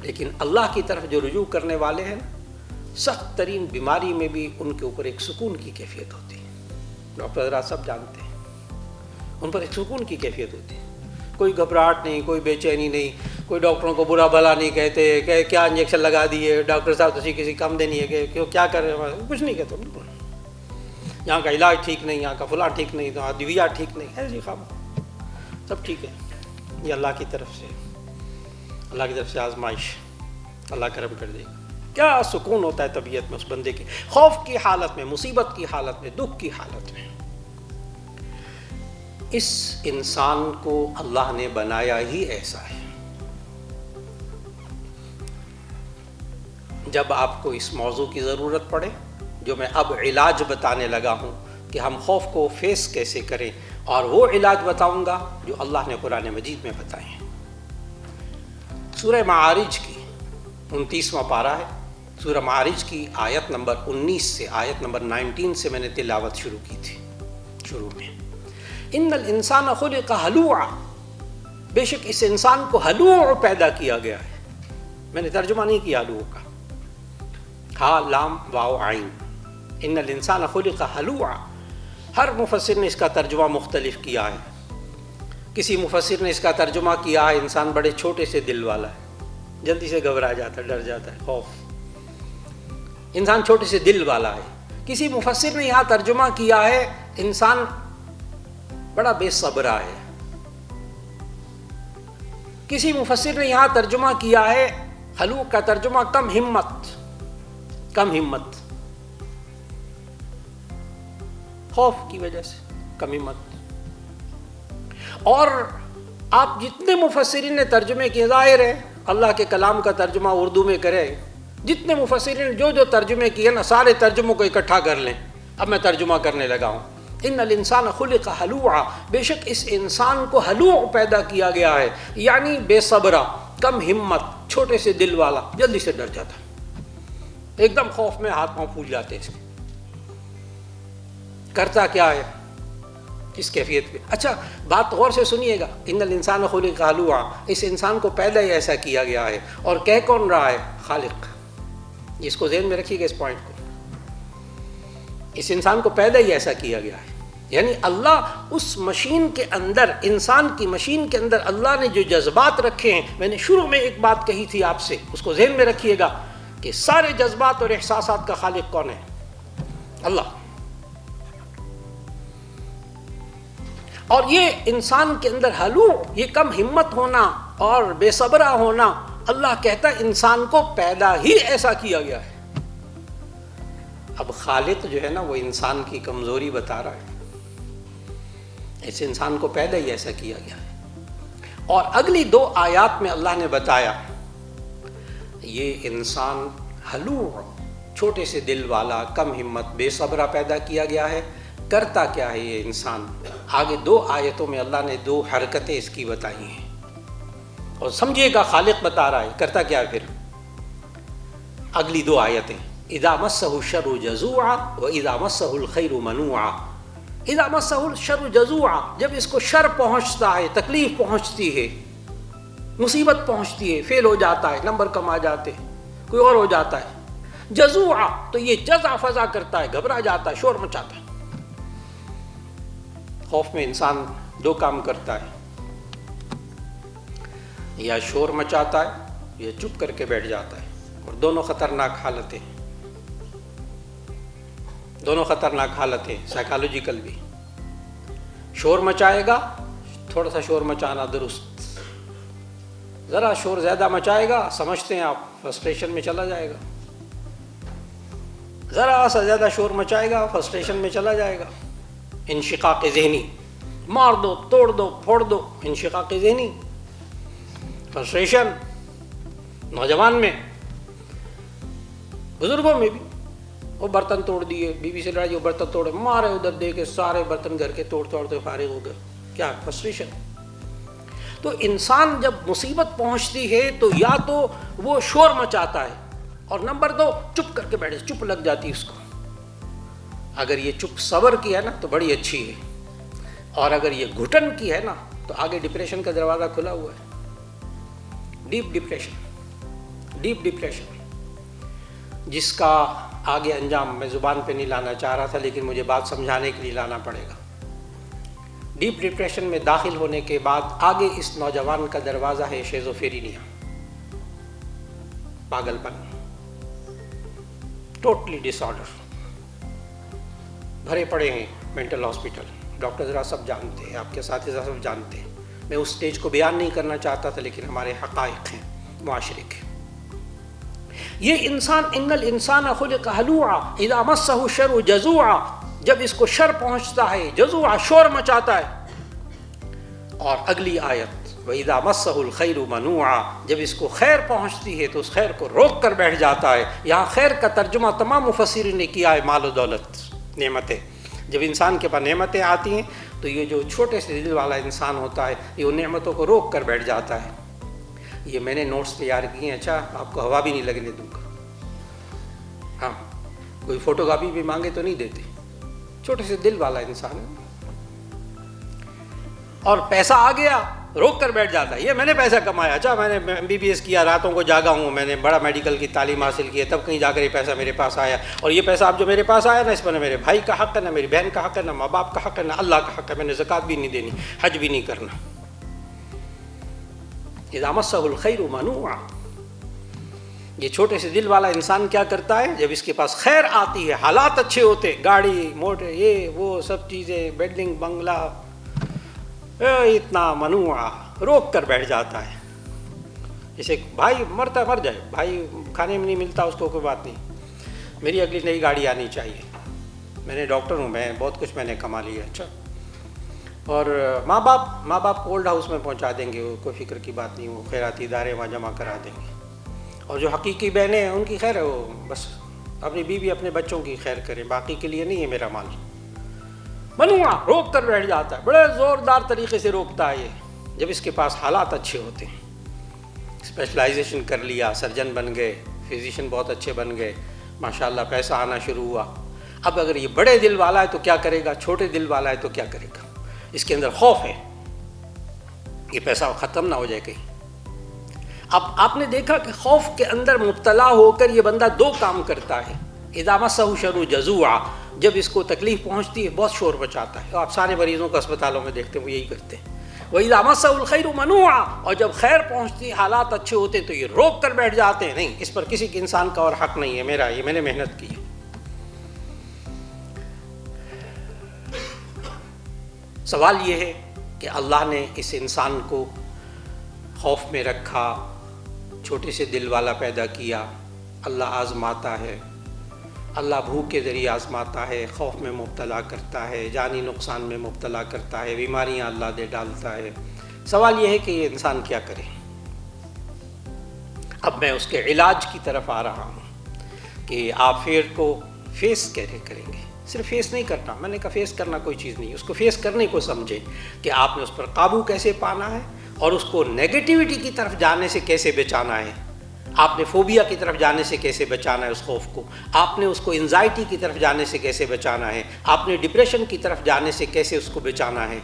لیکن اللہ کی طرف جو رجوع کرنے والے ہیں، سخت ترین بیماری میں بھی ان کے اوپر ایک سکون کی کیفیت ہوتی ہے۔ ڈاکٹر حضرات سب جانتے ہیں، ان پر ایک سکون کی کیفیت ہوتی ہے، کوئی گھبراہٹ نہیں، کوئی بے چینی نہیں، کوئی ڈاکٹروں کو برا بھلا نہیں کہتے کہ کیا انجیکشن لگا دیے ڈاکٹر صاحب، کسی کام دے نہیں ہے کہ کیا کر رہے ہیں، کچھ نہیں کہتے، یہاں کا علاج ٹھیک نہیں، یہاں کا فلاں ٹھیک نہیں، تو ادویات ٹھیک نہیں ہے، جی خام سب ٹھیک ہے۔ یہ اللہ کی طرف سے آزمائش، اللہ کرم کر دے گا۔ کیا سکون ہوتا ہے طبیعت میں اس بندے کی، خوف کی حالت میں، مصیبت کی حالت میں، دکھ کی حالت میں۔ اس انسان کو اللہ نے بنایا ہی ایسا ہے۔ جب آپ کو اس موضوع کی ضرورت پڑے، جو میں اب علاج بتانے لگا ہوں کہ ہم خوف کو فیس کیسے کریں، اور وہ علاج بتاؤں گا جو اللہ نے قرآن مجید میں بتائے ہیں۔ سورہ معارج کی 29واں پارہ ہے، سورہ معارج کی آیت نمبر 19 سے آیت نمبر 19 سے میں نے تلاوت شروع کی تھی۔ شروع میں ان الانسان خلق ہلوعا، بے شک اس انسان کو ہلوع پیدا کیا گیا ہے۔ میں نے ترجمہ نہیں کیا ہلوع کا، ہا لام واو عین، ان الانسان خلق ہلوعا۔ ہر مفسر نے اس کا ترجمہ مختلف کیا ہے۔ کسی مفسر نے اس کا ترجمہ کیا ہے انسان بڑے چھوٹے سے دل والا ہے، جلدی سے گھبرا جاتا ہے، ڈر جاتا ہے، خوف، انسان چھوٹے سے دل والا ہے۔ کسی مفسر نے یہاں ترجمہ کیا ہے انسان بڑا بے صبرا ہے۔ کسی مفسر نے یہاں ترجمہ کیا ہے، ہلوع کا ترجمہ کم ہمت، خوف کی وجہ سے کم ہمت۔ اور آپ جتنے مفسرین نے ترجمے کیے، ظاہر ہے اللہ کے کلام کا ترجمہ اردو میں کرے جتنے مفسرین جو ترجمے کیے نا سارے ترجموں کو اکٹھا کر لیں. اب میں ترجمہ کرنے لگا ہوں. ان الانسان خلق ہلوعا، بے شک اس انسان کو ہلوع پیدا کیا گیا ہے، یعنی بے صبرا، کم ہمت، چھوٹے سے دل والا، جلدی سے ڈر جاتا، ایک دم خوف میں ہاتھ پاؤں پھول جاتے اس کے. کرتا کیا ہے اس کیفیت پہ؟ اچھا بات غور سے سنیے گا. ان الانسان خلق ہلوعا، اس انسان کو پیدا ہی ایسا کیا گیا ہے. اور کہہ کون رہا ہے؟ خالق. اس کو ذہن میں رکھیے گا اس پوائنٹ کو. اس انسان کو پیدا ہی ایسا کیا گیا ہے، یعنی اللہ اس مشین کے اندر، انسان کی مشین کے اندر اللہ نے جو جذبات رکھے ہیں. میں نے شروع میں ایک بات کہی تھی آپ سے، اس کو ذہن میں رکھیے گا کہ سارے جذبات اور احساسات کا خالق کون ہے؟ اللہ. اور یہ انسان کے اندر ہلوع، یہ کم ہمت ہونا اور بے صبرہ ہونا، اللہ کہتا ہے انسان کو پیدا ہی ایسا کیا گیا ہے. اب خالق جو ہے نا وہ انسان کی کمزوری بتا رہا ہے، اس انسان کو پیدا ہی ایسا کیا گیا ہے. اور اگلی 2 آیات میں اللہ نے بتایا یہ انسان ہلوع، چھوٹے سے دل والا، کم ہمت، بے صبرہ پیدا کیا گیا ہے. کرتا کیا ہے یہ انسان؟ آگے 2 آیتوں میں اللہ نے 2 حرکتیں اس کی بتائی ہیں. اور سمجھیے گا خالق بتا رہا ہے، کرتا کیا ہے پھر؟ اگلی 2 آیتیں، اذا مسہ الشر جزوعا واذا مسہ الخیر منوعا. اذا مسہ الشر جزوعا، جب اس کو شر پہنچتا ہے، تکلیف پہنچتی ہے، مصیبت پہنچتی ہے، فیل ہو جاتا ہے، نمبر کم آ جاتے، کوئی اور ہو جاتا ہے. جزوعا تو یہ جزع فضا کرتا ہے، گھبرا جاتا ہے، شور مچاتا ہے. خوف میں انسان 2 کام کرتا ہے، یا شور مچاتا ہے یا چپ کر کے بیٹھ جاتا ہے. اور دونوں خطرناک حالتیں، دونوں خطرناک حالتیں سائیکالوجیکل بھی. شور مچائے گا، تھوڑا سا شور مچانا درست، ذرا شور زیادہ مچائے گا سمجھتے ہیں آپ فرسٹریشن میں چلا جائے گا، ذرا سا زیادہ شور مچائے گا فرسٹریشن میں چلا جائے گا. انشقاق ذہنی، مار دو، توڑ دو، پھوڑ دو، انشقاق ذہنی، فرسٹریشن. نوجوان میں، بزرگوں میں بھی. وہ برتن توڑ دیے، بیوی سے لڑائی، وہ برتن توڑے، مارے ادھر دے کے سارے برتن گھر کے توڑ توڑ کے فارغ ہو گئے. کیا؟ فرسٹریشن. تو انسان جب مصیبت پہنچتی ہے تو یا تو وہ شور مچاتا ہے، اور نمبر 2 چپ کر کے بیٹھے، چپ لگ جاتی ہے اس کو. اگر یہ چپ صبر کی ہے نا تو بڑی اچھی ہے، اور اگر یہ گھٹن کی ہے نا تو آگے ڈپریشن کا دروازہ کھلا ہوا ہے. ڈیپ ڈپریشن، ڈیپ ڈپریشن، جس کا آگے انجام میں زبان پہ نہیں لانا چاہ رہا تھا، لیکن مجھے بات سمجھانے کے لیے لانا پڑے گا. ڈیپ ڈپریشن میں داخل ہونے کے بعد آگے اس نوجوان کا دروازہ ہے شیزوفرینیا، پاگل پن، ٹوٹلی ڈس آرڈر. بھرے پڑے ہیں مینٹل ہاسپٹل، ڈاکٹر ذرا سب جانتے ہیں، آپ کے ساتھی سب جانتے ہیں. میں اس سٹیج کو بیان نہیں کرنا چاہتا تھا، لیکن ہمارے حقائق ہیں معاشرے کے. یہ انسان، ان الانسان خلق ہلوعا اذا مسہ الشر جزوعا، جب اس کو شر پہنچتا ہے، جزوعا شور مچاتا ہے. اور اگلی آیت وَإِذَا مَسَّهُ الْخَيْرُ مَنُوعًا، جب اس کو خیر پہنچتی ہے تو اس خیر کو روک کر بیٹھ جاتا ہے. یہاں خیر کا ترجمہ تمام مفسرین نے کیا ہے مال و دولت، نعمتیں. جب انسان کے پاس نعمتیں آتی ہیں تو یہ جو چھوٹے سے دل والا انسان ہوتا ہے یہ ان نعمتوں کو روک کر بیٹھ جاتا ہے. یہ میں نے نوٹس تیار کیے ہیں، اچھا آپ کو ہوا بھی نہیں لگنے دوں گا. ہاں، کوئی فوٹو کاپی بھی مانگے تو نہیں دیتے. چھوٹے سے دل والا انسان ہے. اور پیسہ آ گیا روک کر بیٹھ جاتا ہے. یہ میں نے پیسہ کمایا، اچھا میں نے MBBS کیا، راتوں کو جاگا ہوں، میں نے بڑا میڈیکل کی تعلیم حاصل کی ہے، تب کہیں جا کر یہ پیسہ میرے پاس آیا. اور یہ پیسہ اب جو میرے پاس آیا نا، اس میں نہ میرے بھائی کا حق ہے، نہ میری بہن کا حق ہے، نہ ماں باپ کا حق ہے، نہ اللہ کا حق ہے. میں نے زکوٰۃ بھی نہیں دینی، حج بھی نہیں کرنا. اذا مسہ الخیر منوعا، یہ چھوٹے سے دل والا انسان کیا کرتا ہے؟ جب اس کے پاس خیر آتی ہے، حالات اچھے ہوتے، گاڑی موٹر، یہ وہ سب چیزیں، بلڈنگ، بنگلہ، اتنا منوعا، روک کر بیٹھ جاتا ہے. جیسے بھائی مرتا مر جائے، بھائی کھانے میں نہیں ملتا، اس کو کوئی بات نہیں، میری اگلی نئی گاڑی آنی چاہیے، میں نے ڈاکٹر ہوں، میں بہت کچھ میں نے کما لیا. اچھا، اور ماں باپ کو اولڈ ہاؤس میں پہنچا دیں گے، کوئی فکر کی بات نہیں، وہ خیراتی ادارے وہاں جمع کرا دیں گے. اور جو حقیقی بہنیں ہیں ان کی خیر ہے، وہ بس اپنی بیوی اپنے بچوں کی خیر کریں، باقی کے لیے نہیں ہے میرا مال۔ منوعہ روک کر بیٹھ جاتا ہے، بڑے زوردار طریقے سے روکتا ہے یہ، جب اس کے پاس حالات اچھے ہوتے ہیں، اسپیشلائزیشن کر لیا، سرجن بن گئے، فزیشین بہت اچھے بن گئے، ماشاءاللہ پیسہ آنا شروع ہوا۔ اب اگر یہ بڑے دل والا ہے تو کیا کرے گا، چھوٹے دل والا ہے تو کیا کرے گا؟ اس کے اندر خوف ہے یہ پیسہ ختم نہ ہو جائے کہیں۔ اب آپ نے دیکھا کہ خوف کے اندر مبتلا ہو کر یہ بندہ دو کام کرتا ہے۔ اذا مسہ الشر جزوعا، جب اس کو تکلیف پہنچتی ہے بہت شور مچاتا ہے، آپ سارے مریضوں کو اسپتالوں میں دیکھتے ہیں وہ یہی کرتے ہیں۔ وَإِذَا مَسَّهُ الْخَيْرُ مَنُوعًا، اور جب خیر پہنچتی ہے، حالات اچھے ہوتے ہیں تو یہ روک کر بیٹھ جاتے ہیں، نہیں اس پر کسی کے انسان کا اور حق نہیں ہے، میرا، یہ میں نے محنت کی ہے۔ سوال یہ ہے کہ اللہ نے اس انسان کو خوف میں رکھا، چھوٹے سے دل والا پیدا کیا، اللہ آزماتا ہے، اللہ بھوک کے ذریعے آزماتا ہے، خوف میں مبتلا کرتا ہے، جانی نقصان میں مبتلا کرتا ہے، بیماریاں اللہ دے ڈالتا ہے۔ سوال یہ ہے کہ یہ انسان کیا کرے؟ اب میں اس کے علاج کی طرف آ رہا ہوں کہ آپ فیئر کو فیس کیسے کریں گے۔ صرف فیس نہیں کرنا، میں نے کہا فیس کرنا کوئی چیز نہیں، اس کو فیس کرنے کو سمجھے کہ آپ نے اس پر قابو کیسے پانا ہے اور اس کو نیگیٹیوٹی کی طرف جانے سے کیسے بچانا ہے، آپ نے فوبیا کی طرف جانے سے کیسے بچانا ہے اس خوف کو، آپ نے اس کو انزائٹی کی طرف جانے سے کیسے بچانا ہے، آپ نے ڈپریشن کی طرف جانے سے کیسے اس کو بچانا ہے،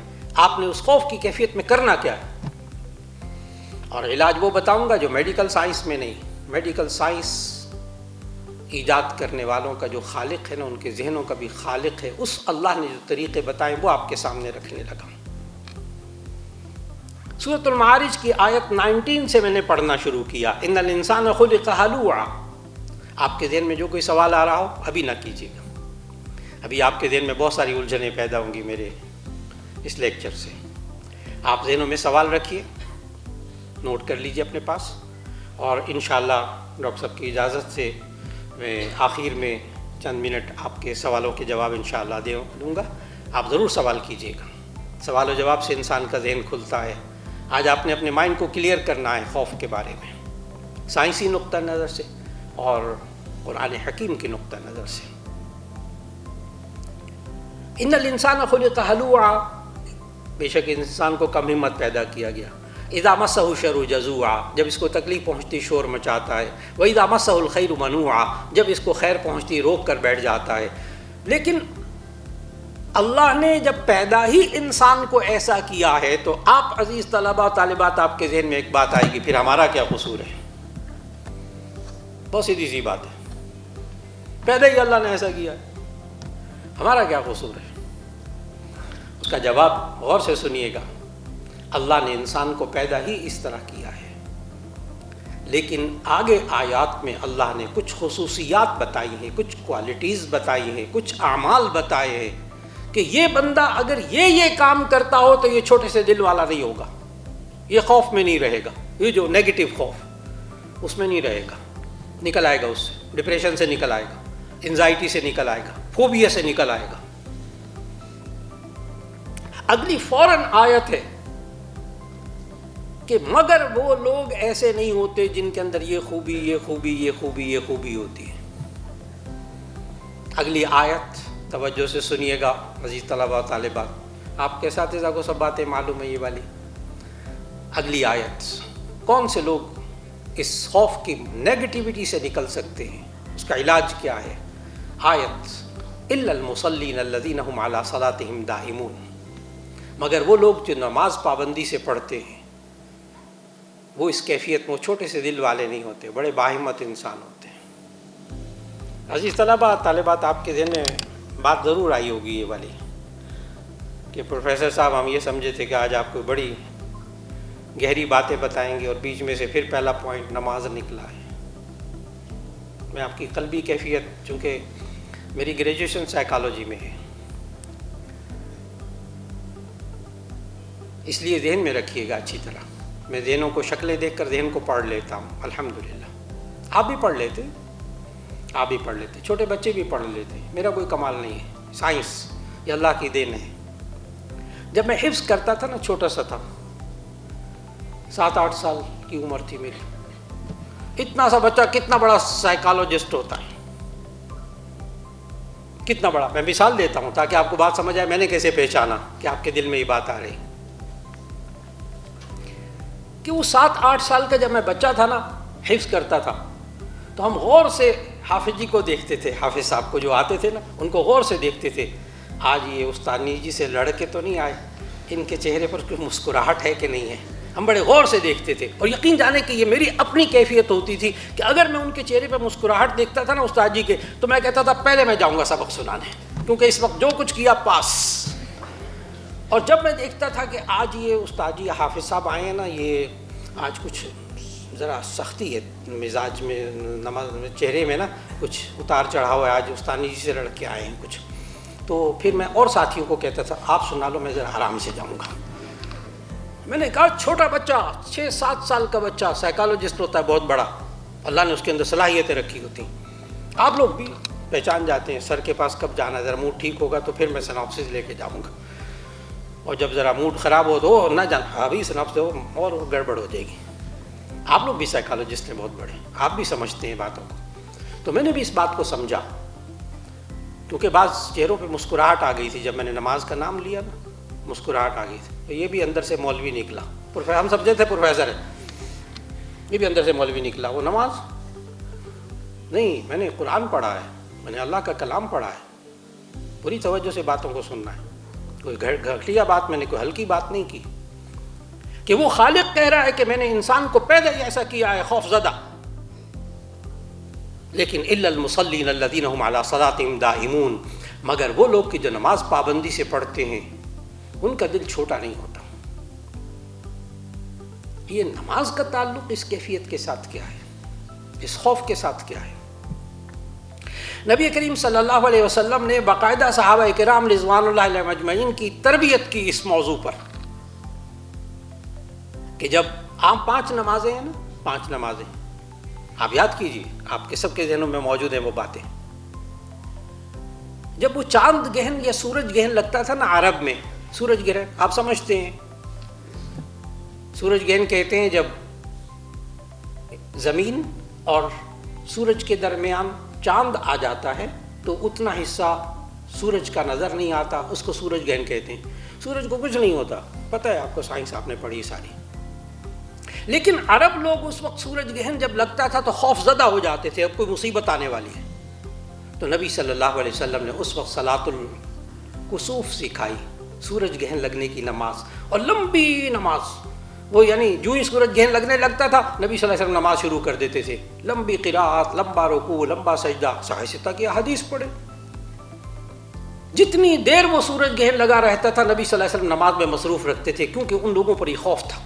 آپ نے اس خوف کی کیفیت میں کرنا کیا ہے۔ اور علاج وہ بتاؤں گا جو میڈیکل سائنس میں نہیں، میڈیکل سائنس ایجاد کرنے والوں کا جو خالق ہے نا، ان کے ذہنوں کا بھی خالق ہے، اس اللہ نے جو طریقے بتائے وہ آپ کے سامنے رکھنے لگا۔ سورۃ المعارج کی آیت 19 سے میں نے پڑھنا شروع کیا، ان الانسان خلق ہلوعا۔ آپ کے ذہن میں جو کوئی سوال آ رہا ہو ابھی نہ کیجیے گا، ابھی آپ کے ذہن میں بہت ساری الجھنیں پیدا ہوں گی میرے اس لیکچر سے۔ آپ ذہنوں میں سوال رکھیے، نوٹ کر لیجیے اپنے پاس، اور انشاءاللہ ڈاکٹر صاحب کی اجازت سے میں آخر میں چند منٹ آپ کے سوالوں کے جواب انشاءاللہ دوں گا۔ آپ ضرور سوال کیجیے گا، سوال و جواب سے انسان کا ذہن کھلتا ہے۔ آج آپ نے اپنے مائنڈ کو کلیئر کرنا ہے خوف کے بارے میں، سائنسی نقطہ نظر سے اور قرآن حکیم کے نقطہ نظر سے۔ ان الانسان خلق ہلوعا، بے شک انسان کو کم ہمت پیدا کیا گیا۔ اذا مسہ الشر جزوعا، جب اس کو تکلیف پہنچتی شور مچاتا ہے۔ واذا مسہ الخیر منوعا، جب اس کو خیر پہنچتی روک کر بیٹھ جاتا ہے۔ لیکن اللہ نے جب پیدا ہی انسان کو ایسا کیا ہے تو آپ عزیز طلباء طالبات، آپ کے ذہن میں ایک بات آئے گی، پھر ہمارا کیا قصور ہے؟ بہت سیدھی سی بات ہے، پیدا ہی اللہ نے ایسا کیا ہے، ہمارا کیا قصور ہے؟ اس کا جواب غور سے سنیے گا۔ اللہ نے انسان کو پیدا ہی اس طرح کیا ہے، لیکن آگے آیات میں اللہ نے کچھ خصوصیات بتائی ہیں، کچھ کوالٹیز بتائی ہیں، کچھ اعمال بتائے ہیں کہ یہ بندہ اگر یہ کام کرتا ہو تو یہ چھوٹے سے دل والا نہیں ہوگا، یہ خوف میں نہیں رہے گا، یہ جو نیگیٹو خوف اس میں نہیں رہے گا، نکل آئے گا، اس سے ڈپریشن سے نکل آئے گا، انزائٹی سے نکل آئے گا، فوبیا سے نکل آئے گا۔ اگلی فوراً آیت ہے کہ مگر وہ لوگ ایسے نہیں ہوتے جن کے اندر یہ خوبی، یہ خوبی، یہ خوبی، یہ خوبی ہوتی ہے۔ اگلی آیت توجہ سے سنیے گا عزیز طلباء و طالبات، آپ کے اساتذہ کو سب باتیں معلوم ہیں یہ والی۔ اگلی آیت، کون سے لوگ اس خوف کی نیگیٹیوٹی سے نکل سکتے ہیں، اس کا علاج کیا ہے؟ آیت، الا المصلین الذین هم علی صلاتهم دائمون، مگر وہ لوگ جو نماز پابندی سے پڑھتے ہیں وہ اس کیفیت میں چھوٹے سے دل والے نہیں ہوتے، بڑے باہمت انسان ہوتے ہیں۔ عزیز طلباء طالبات، آپ کے ذہن میں بات ضرور آئی ہوگی یہ والی کہ پروفیسر صاحب ہم یہ سمجھے تھے کہ آج آپ کو بڑی گہری باتیں بتائیں گے اور بیچ میں سے پھر پہلا پوائنٹ نماز نکلا ہے۔ میں آپ کی قلبی کیفیت، چونکہ میری گریجویشن سائیکالوجی میں ہے، اس لیے ذہن میں رکھیے گا اچھی طرح۔ میں ذہنوں کو شکلیں دیکھ کر ذہن کو پڑھ لیتا ہوں، الحمدللہ۔ آپ بھی پڑھ لیتے، آپ بھی پڑھ لیتے، چھوٹے بچے بھی پڑھ لیتے، میرا کوئی کمال نہیں ہے، سائنس یہ اللہ کی دین ہے۔ جب میں حفظ کرتا تھا نا، چھوٹا سا تھا، 7-8 سال کی عمر تھی میری، اتنا سا بچہ کتنا بڑا سائیکالوجسٹ ہوتا ہے، کتنا بڑا. میں مثال دیتا ہوں تاکہ آپ کو بات سمجھ آئے. میں نے کیسے پہچانا کہ آپ کے دل میں یہ بات آ رہی کہ وہ 7-8 سال کا جب میں بچہ تھا نا، حفظ کرتا تھا، تو ہم غور سے حافظ جی کو دیکھتے تھے، حافظ صاحب کو جو آتے تھے نا ان کو غور سے دیکھتے تھے. آج یہ استانی جی سے لڑکے تو نہیں آئے، ان کے چہرے پر کوئی مسکراہٹ ہے کہ نہیں ہے. ہم بڑے غور سے دیکھتے تھے، اور یقین جانے کہ یہ میری اپنی کیفیت ہوتی تھی کہ اگر میں ان کے چہرے پہ مسکراہٹ دیکھتا تھا نا استاد جی کے، تو میں کہتا تھا پہلے میں جاؤں گا سبق سنانے، کیونکہ اس وقت جو کچھ کیا پاس. اور جب میں دیکھتا تھا کہ آج یہ استاد جی حافظ صاحب آئے ہیں نا، یہ آج کچھ ذرا سختی ہے مزاج میں، نماز میں، چہرے میں نا کچھ اتار چڑھاؤ ہے، آج استانی جی سے لڑ کے آئے ہیں کچھ، تو پھر میں اور ساتھیوں کو کہتا تھا آپ سنا لو، میں ذرا آرام سے جاؤں گا. میں نے کہا چھوٹا بچہ 6-7 سال کا بچہ سائیکالوجسٹ ہوتا ہے بہت بڑا، اللہ نے اس کے اندر صلاحیتیں رکھی ہوتی ہیں. آپ لوگ بھی پہچان جاتے ہیں سر کے پاس کب جانا ہے، ذرا موڈ ٹھیک ہوگا تو پھر میں سناپسس لے کے جاؤں گا، اور جب ذرا موڈ خراب ہو تو نہ جانا، ابھی سناپسس ہو اور گڑبڑ ہو جائے گی. آپ لوگ بھی سائیکالوجسٹ ہیں بہت بڑے، آپ بھی سمجھتے ہیں باتوں کو. تو میں نے بھی اس بات کو سمجھا، کیونکہ بعض چہروں پہ مسکراہٹ آ گئی تھی جب میں نے نماز کا نام لیا نا، مسکراہٹ آ گئی تھی. تو یہ بھی اندر سے مولوی نکلا، ہم سمجھے تھے پروفیسر ہے، یہ بھی اندر سے مولوی نکلا. وہ نماز نہیں، میں نے قرآن پڑھا ہے، میں نے اللہ کا کلام پڑھا ہے، پوری توجہ سے باتوں کو سننا ہے. کوئی گھٹیا بات میں نے، کوئی ہلکی بات نہیں کی کہ وہ خالق کہہ رہا ہے کہ میں نے انسان کو پیدا ہی ایسا کیا ہے خوف زدہ. لیکن الا المصلین الذین هم علی صلاتهم دائمون، مگر وہ لوگ کہ جو نماز پابندی سے پڑھتے ہیں ان کا دل چھوٹا نہیں ہوتا. یہ نماز کا تعلق اس کیفیت کے ساتھ کیا ہے، اس خوف کے ساتھ کیا ہے؟ نبی کریم صلی اللہ علیہ وسلم نے باقاعدہ صحابہ کرام رضوان اللہ علیہم اجمعین کی تربیت کی اس موضوع پر کہ جب عام 5 نمازیں ہیں نا، 5 نمازیں آپ یاد کیجیے، آپ کے سب کے ذہنوں میں موجود ہیں وہ باتیں. جب وہ چاند گہن یا سورج گہن لگتا تھا نا عرب میں، سورج گرہن آپ سمجھتے ہیں، سورج گہن کہتے ہیں جب زمین اور سورج کے درمیان چاند آ جاتا ہے تو اتنا حصہ سورج کا نظر نہیں آتا، اس کو سورج گہن کہتے ہیں. سورج کو کچھ نہیں ہوتا، پتہ ہے آپ کو، سائنس آپ نے پڑھی ساری. لیکن عرب لوگ اس وقت سورج گہن جب لگتا تھا تو خوف زدہ ہو جاتے تھے، اب کوئی مصیبت آنے والی ہے. تو نبی صلی اللہ علیہ وسلم نے اس وقت صلاۃ الکسوف سکھائی، سورج گہن لگنے کی نماز، اور لمبی نماز. وہ یعنی جو ہی سورج گہن لگنے لگتا تھا نبی صلی اللہ علیہ وسلم نماز شروع کر دیتے تھے، لمبی قرات، لمبا رکوع، لمبا سجدہ، صحیح کی حدیث پڑھے. جتنی دیر وہ سورج گہن لگا رہتا تھا نبی صلی اللہ علیہ وسلم نماز میں مصروف رکھتے تھے، کیونکہ ان لوگوں پر یہ خوف تھا.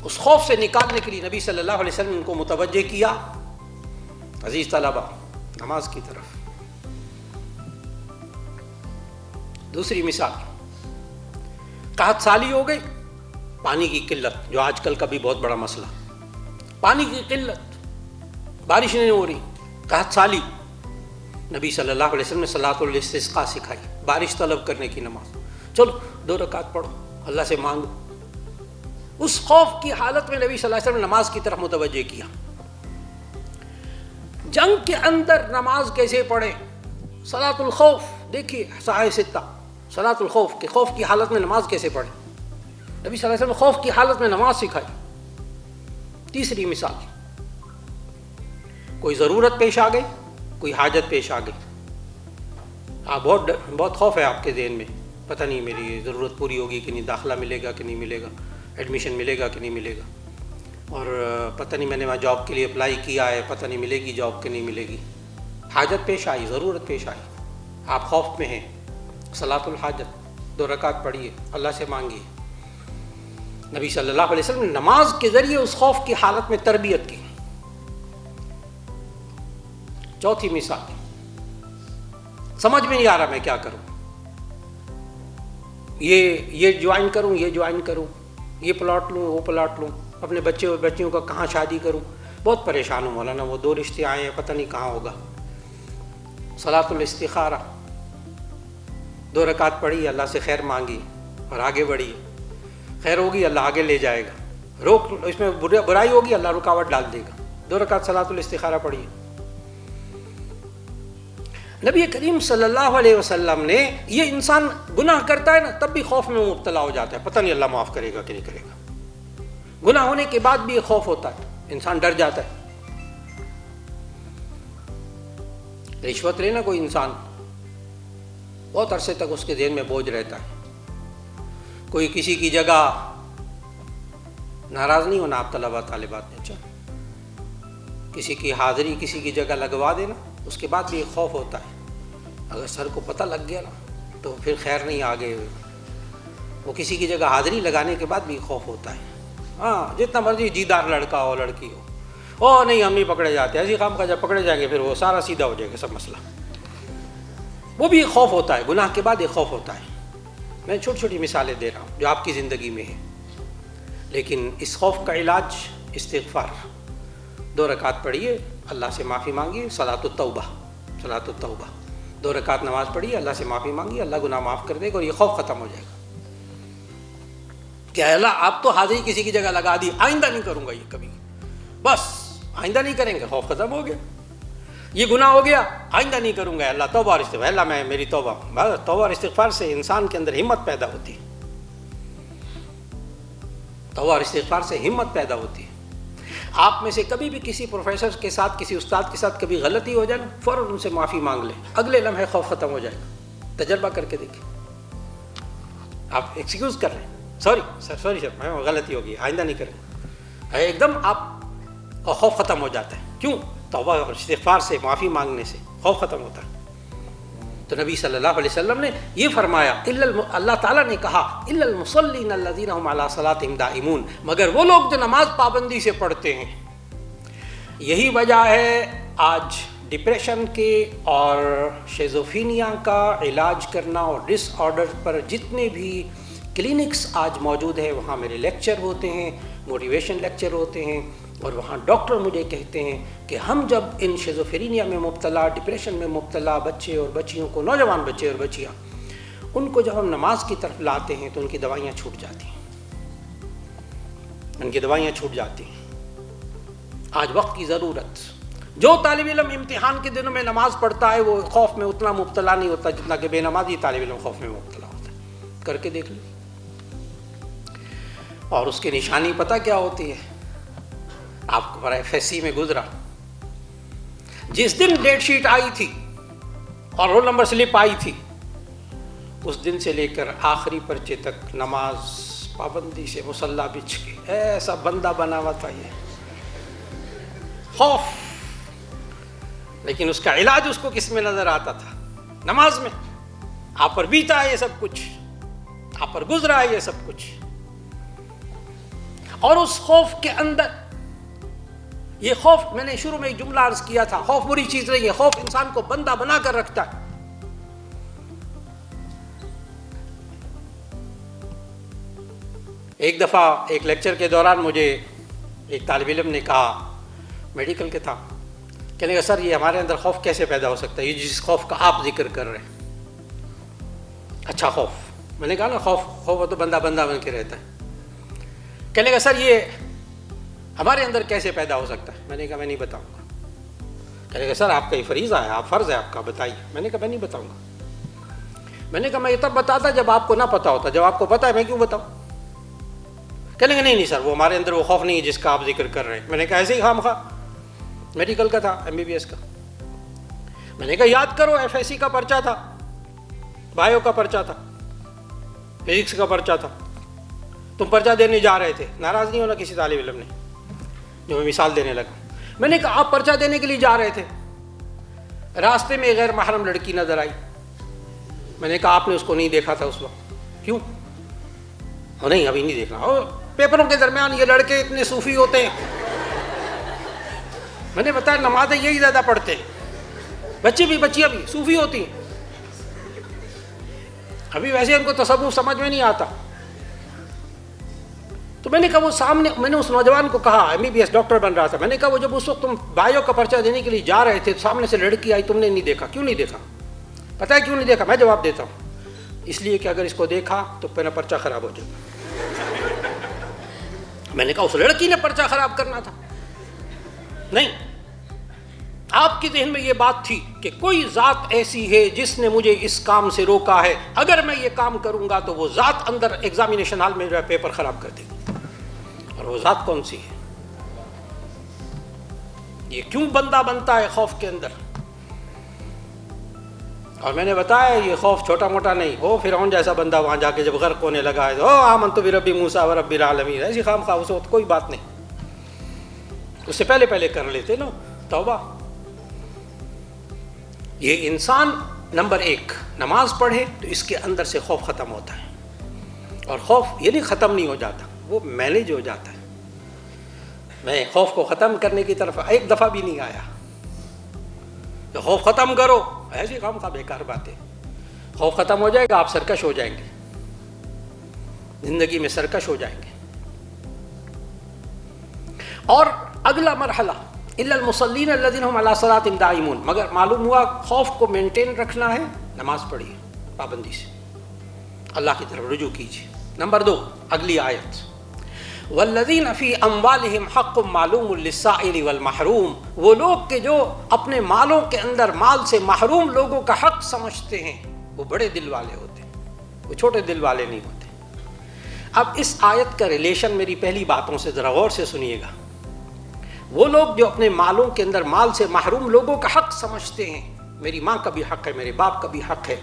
اس خوف سے نکالنے کے لیے نبی صلی اللہ علیہ وسلم ان کو متوجہ کیا عزیز طلبہ نماز کی طرف. دوسری مثال، قحط سالی ہو گئی، پانی کی قلت، جو آج کل کا بھی بہت بڑا مسئلہ، پانی کی قلت، بارش نہیں ہو رہی، قحط سالی. نبی صلی اللہ علیہ وسلم نے صلاۃ الاستسقاء سکھائی، بارش طلب کرنے کی نماز. چلو 2 رکعت پڑھو، اللہ سے مانگو. اس خوف کی حالت میں نبی صلی اللہ علیہ وسلم نے نماز کی طرف متوجہ کیا. جنگ کے اندر نماز کیسے پڑھیں؟ صلاۃ الخوف، دیکھیے صحاح 6، صلاۃ الخوف کہ خوف کی حالت میں نماز کیسے پڑھیں. نبی صلی اللہ علیہ وسلم نے خوف کی حالت میں نماز سکھائی. تیسری مثال، کوئی ضرورت پیش آ گئی، کوئی حاجت پیش آ گئی، بہت خوف ہے آپ کے ذہن میں، پتہ نہیں میری ضرورت پوری ہوگی کہ نہیں، داخلہ ملے گا کہ نہیں ملے گا، ایڈمیشن ملے گا کہ نہیں ملے گا، اور پتہ نہیں میں نے وہاں جاب کے لیے اپلائی کیا ہے، پتہ نہیں ملے گی جاب کہ نہیں ملے گی. حاجت پیش آئی، ضرورت پیش آئی، آپ خوف میں ہیں. صلاۃ الحاجت، 2 رکعت پڑھیے، اللہ سے مانگیے. نبی صلی اللہ علیہ وسلم نے نماز کے ذریعے اس خوف کی حالت میں تربیت کی. چوتھی مثال، سمجھ میں نہیں آ رہا میں کیا کروں، یہ جوائن کروں، یہ جوائن کروں، یہ پلاٹ لوں، وہ پلاٹ لوں، اپنے بچیوں کا کہاں شادی کروں، بہت پریشان ہوں مولانا، وہ 2 رشتے آئے ہیں، پتہ نہیں کہاں ہوگا. صلاۃ الاستخارہ، 2 رکعت پڑھی، اللہ سے خیر مانگی اور آگے بڑھی. خیر ہوگی اللہ آگے لے جائے گا، اس میں برائی ہوگی اللہ رکاوٹ ڈال دے گا. 2 رکعت صلاۃ الاستخارہ پڑھیے. نبی کریم صلی اللہ علیہ وسلم نے یہ انسان گناہ کرتا ہے نا تب بھی خوف میں مبتلا ہو جاتا ہے, پتہ نہیں اللہ معاف کرے گا کہ نہیں کرے گا. گناہ ہونے کے بعد بھی یہ خوف ہوتا ہے, انسان ڈر جاتا ہے. رشوت لینا کوئی انسان بہت عرصے تک اس کے ذہن میں بوجھ رہتا ہے. کوئی کسی کی جگہ ناراض نہیں ہونا آپ طلباء طالبات نے, اچھا کسی کی حاضری کسی کی جگہ لگوا دینا, اس کے بعد بھی ایک خوف ہوتا ہے اگر سر کو پتہ لگ گیا نا تو پھر خیر نہیں. آگے وہ کسی کی جگہ حاضری لگانے کے بعد بھی خوف ہوتا ہے. ہاں جتنا مرضی جیدار لڑکا ہو لڑکی ہو, او نہیں ہم نہیں پکڑے جاتے, ایسی خام کا جب پکڑے جائیں گے پھر وہ سارا سیدھا ہو جائے گا سب مسئلہ. وہ بھی ایک خوف ہوتا ہے, گناہ کے بعد ایک خوف ہوتا ہے. میں چھوٹی چھوٹی مثالیں دے رہا ہوں جو آپ کی زندگی میں ہیں, لیکن اس خوف کا علاج استغفار. 2 رکعت پڑھیے, اللہ سے معافی مانگیے, صلاۃ التوبہ 2 رکعت نماز پڑھیے, اللہ سے معافی مانگیے, اللہ گناہ معاف کر دے گا اور یہ خوف ختم ہو جائے گا کہ اللہ آپ تو حاضری کسی کی جگہ لگا دی, آئندہ نہیں کروں گا یہ کبھی, بس آئندہ نہیں کریں گے, خوف ختم ہو گیا. یہ گناہ ہو گیا, آئندہ نہیں کروں گا, اللہ توبہ اور استغفار, اللہ میں میری توبہ. توبہ اور استغفار سے انسان کے اندر ہمت پیدا ہوتی ہے, توبہ اور استغفار سے ہمت پیدا ہوتی ہے. آپ میں سے کبھی بھی کسی پروفیسر کے ساتھ کسی استاد کے ساتھ کبھی غلطی ہو جائے نا, فوراً ان سے معافی مانگ لیں, اگلے لمحے خوف ختم ہو جائے گا. تجربہ کر کے دیکھیں. آپ ایکسکیوز کر رہے ہیں, سوری سر میں غلطی ہوگی, آئندہ نہیں کریں, ایک دم آپ خوف ختم ہو جاتا ہے. کیوں؟ توبہ اور استغفار سے, معافی مانگنے سے خوف ختم ہوتا ہے. تو نبی صلی اللہ علیہ وسلم نے یہ فرمایا, اللہ تعالیٰ نے کہا الا المصلین الذین هم علی صلاتهم دائمون, مگر وہ لوگ جو نماز پابندی سے پڑھتے ہیں. یہی وجہ ہے آج ڈپریشن کے اور شیزوفینیا کا علاج کرنا اور ڈس آرڈر پر جتنے بھی کلینکس آج موجود ہیں وہاں میرے لیکچر ہوتے ہیں, موٹیویشن لیکچر ہوتے ہیں, اور وہاں ڈاکٹر مجھے کہتے ہیں کہ ہم جب ان شیزوفرینیا میں مبتلا, ڈپریشن میں مبتلا بچے اور بچیوں کو, نوجوان بچے اور بچیاں, ان کو جب ہم نماز کی طرف لاتے ہیں تو ان کی دوائیاں چھوٹ جاتی ہیں, آج وقت کی ضرورت. جو طالب علم امتحان کے دنوں میں نماز پڑھتا ہے وہ خوف میں اتنا مبتلا نہیں ہوتا جتنا کہ بے نمازی طالب علم خوف میں مبتلا ہوتا ہے. کر کے دیکھ لیں. اور اس کی نشانی پتہ کیا ہوتی ہے؟ آپ کو FSC میں گزرا, جس دن ڈیٹ شیٹ آئی تھی اور رول نمبر سلپ آئی تھی, اس دن سے لے کر آخری پرچے تک نماز پابندی سے مصلی بچھ کے ایسا بندہ بنا ہوا تھا یہ خوف. لیکن اس کا علاج اس کو کس میں نظر آتا تھا؟ نماز میں. آپ پر بیتا ہے یہ سب کچھ, آپ پر گزرا ہے یہ سب کچھ, اور اس خوف کے اندر یہ خوف, میں نے شروع میں ایک جملہ عرض کیا تھا, خوف بری چیز نہیں ہے, خوف انسان کو بندہ بنا کر رکھتا ہے. ایک دفعہ ایک لیکچر کے دوران مجھے ایک طالب علم نے کہا, میڈیکل کے تھا, کہنے کا سر یہ ہمارے اندر خوف کیسے پیدا ہو سکتا ہے, یہ جس خوف کا آپ ذکر کر رہے ہیں, اچھا خوف. میں نے کہا نا خوف تو بندہ بن کے رہتا ہے. کہنے کا سر یہ ہمارے اندر کیسے پیدا ہو سکتا ہے؟ میں نے کہا میں نہیں بتاؤں گا. کہنے کا سر آپ کا یہ فریضہ ہے, آپ فرض ہے آپ کا, بتائیے. میں نے کہا میں نہیں بتاؤں گا. میں نے کہا میں یہ تب بتاتا جب آپ کو نہ پتا ہوتا, جب آپ کو پتا ہے میں کیوں بتاؤں؟ کہنے کا نہیں سر وہ ہمارے اندر وہ خوف نہیں ہے جس کا آپ ذکر کر رہے ہیں. میں نے کہا ایسے ہی خام خواہ, میڈیکل کا تھا, MBBS کا. میں نے کہا یاد کرو FSC کا پرچہ تھا, بایو کا پرچہ تھا, فزکس کا پرچہ تھا, تم پرچہ دینے جا رہے تھے. ناراض نہیں ہونا کسی طالب علم نے جو میں مثال دینے لگا. میں نے کہا آپ پرچہ دینے کے لیے جا رہے تھے, راستے میں غیر محرم لڑکی نظر آئی. میں نے کہا آپ نے اس کو نہیں دیکھا تھا اس وقت؟ کیوں؟ نہیں ابھی نہیں دیکھنا, پیپروں کے درمیان یہ لڑکے اتنے صوفی ہوتے ہیں. میں نے بتایا نمازیں یہی زیادہ پڑھتے ہیں, بچے بھی بچیاں بھی صوفی ہوتی ہیں. ابھی ویسے ان کو تصوف سمجھ میں نہیں آتا. تو میں نے کہا وہ سامنے, میں نے اس نوجوان کو کہا, MBBS ڈاکٹر بن رہا تھا, میں نے کہا وہ جب اس وقت تم بایو کا پرچہ دینے کے لیے جا رہے تھے سامنے سے لڑکی آئی, تم نے نہیں دیکھا. کیوں نہیں دیکھا؟ پتہ ہے کیوں نہیں دیکھا؟ میں جواب دیتا ہوں, اس لیے کہ اگر اس کو دیکھا تو میرا پرچہ خراب ہو جائے گا. میں نے کہا اس لڑکی نے پرچہ خراب کرنا تھا. نہیں، آپ کے ذہن میں یہ بات تھی کہ کوئی ذات ایسی ہے جس نے مجھے اس کام سے روکا ہے، اگر میں یہ کام کروں گا تو وہ ذات اندر ایگزامینیشن ہال میں میرا پیپر خراب کر دے گی. اور وہ ذات کون سی ہے؟ یہ کیوں بندہ بنتا ہے خوف کے اندر؟ اور میں نے بتایا یہ خوف چھوٹا موٹا نہیں ہو. فرعون جیسا بندہ وہاں جا کے جب غرق ہونے لگا ہے آمنت برب موسیٰ و رب العالمین، ایسی خام خواہ اس وقت کوئی بات نہیں، اس سے پہلے کر لیتے نا توبہ. یہ انسان نمبر 1 نماز پڑھے تو اس کے اندر سے خوف ختم ہوتا ہے. اور خوف یہ نہیں ختم نہیں ہو جاتا، وہ مینیج ہو جاتا ہے. میں خوف کو ختم کرنے کی طرف ایک دفعہ بھی نہیں آیا کہ خوف ختم کرو، ایسی کام کا بیکار بات ہے. خوف ختم ہو جائے گا آپ سرکش ہو جائیں گے، زندگی میں سرکش ہو جائیں گے. اور اگلا مرحلہ الا المصلین الذین هم علی صلاتهم دائمون، مگر معلوم ہوا خوف کو مینٹین رکھنا ہے، نماز پڑھیے پابندی سے، اللہ کی طرف رجوع کیجیے. نمبر 2 اگلی آیت والذین فی اموالہم حق معلوم للسائل والمحروم، وہ لوگ کہ جو اپنے مالوں کے اندر مال سے محروم لوگوں کا حق سمجھتے ہیں وہ بڑے دل والے ہوتے ہیں، وہ چھوٹے دل والے نہیں ہوتے. اب اس آیت کا ریلیشن میری پہلی باتوں سے ذرا غور سے سنیے گا. وہ لوگ جو اپنے مالوں کے اندر مال سے محروم لوگوں کا حق سمجھتے ہیں، میری ماں کا بھی حق ہے، میرے باپ کا بھی حق ہے،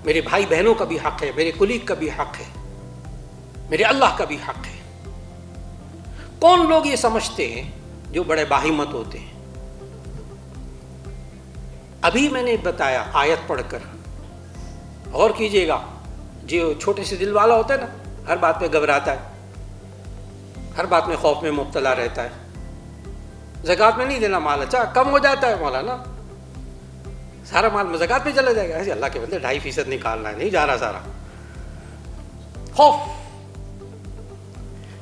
میرے بھائی بہنوں کا بھی حق ہے، میرے کلیگ کا بھی حق ہے، میرے اللہ کا بھی حق ہے. کون لوگ یہ سمجھتے ہیں؟ جو بڑے باہمت ہوتے ہیں. ابھی میں نے بتایا آیت پڑھ کر، غور کیجئے گا، جو چھوٹے سے دل والا ہوتا ہے نا، ہر بات پہ گھبراتا ہے، ہر بات میں خوف میں مبتلا رہتا ہے. زکوٰۃ میں نہیں دینا مال، اچھا کم ہو جاتا ہے مولانا، سارا مال میں زکوٰۃ پہ چلا جائے گا. ایسے اللہ کے بندے 2.5% نکالنا ہے، نہیں جا رہا سارا. خوف.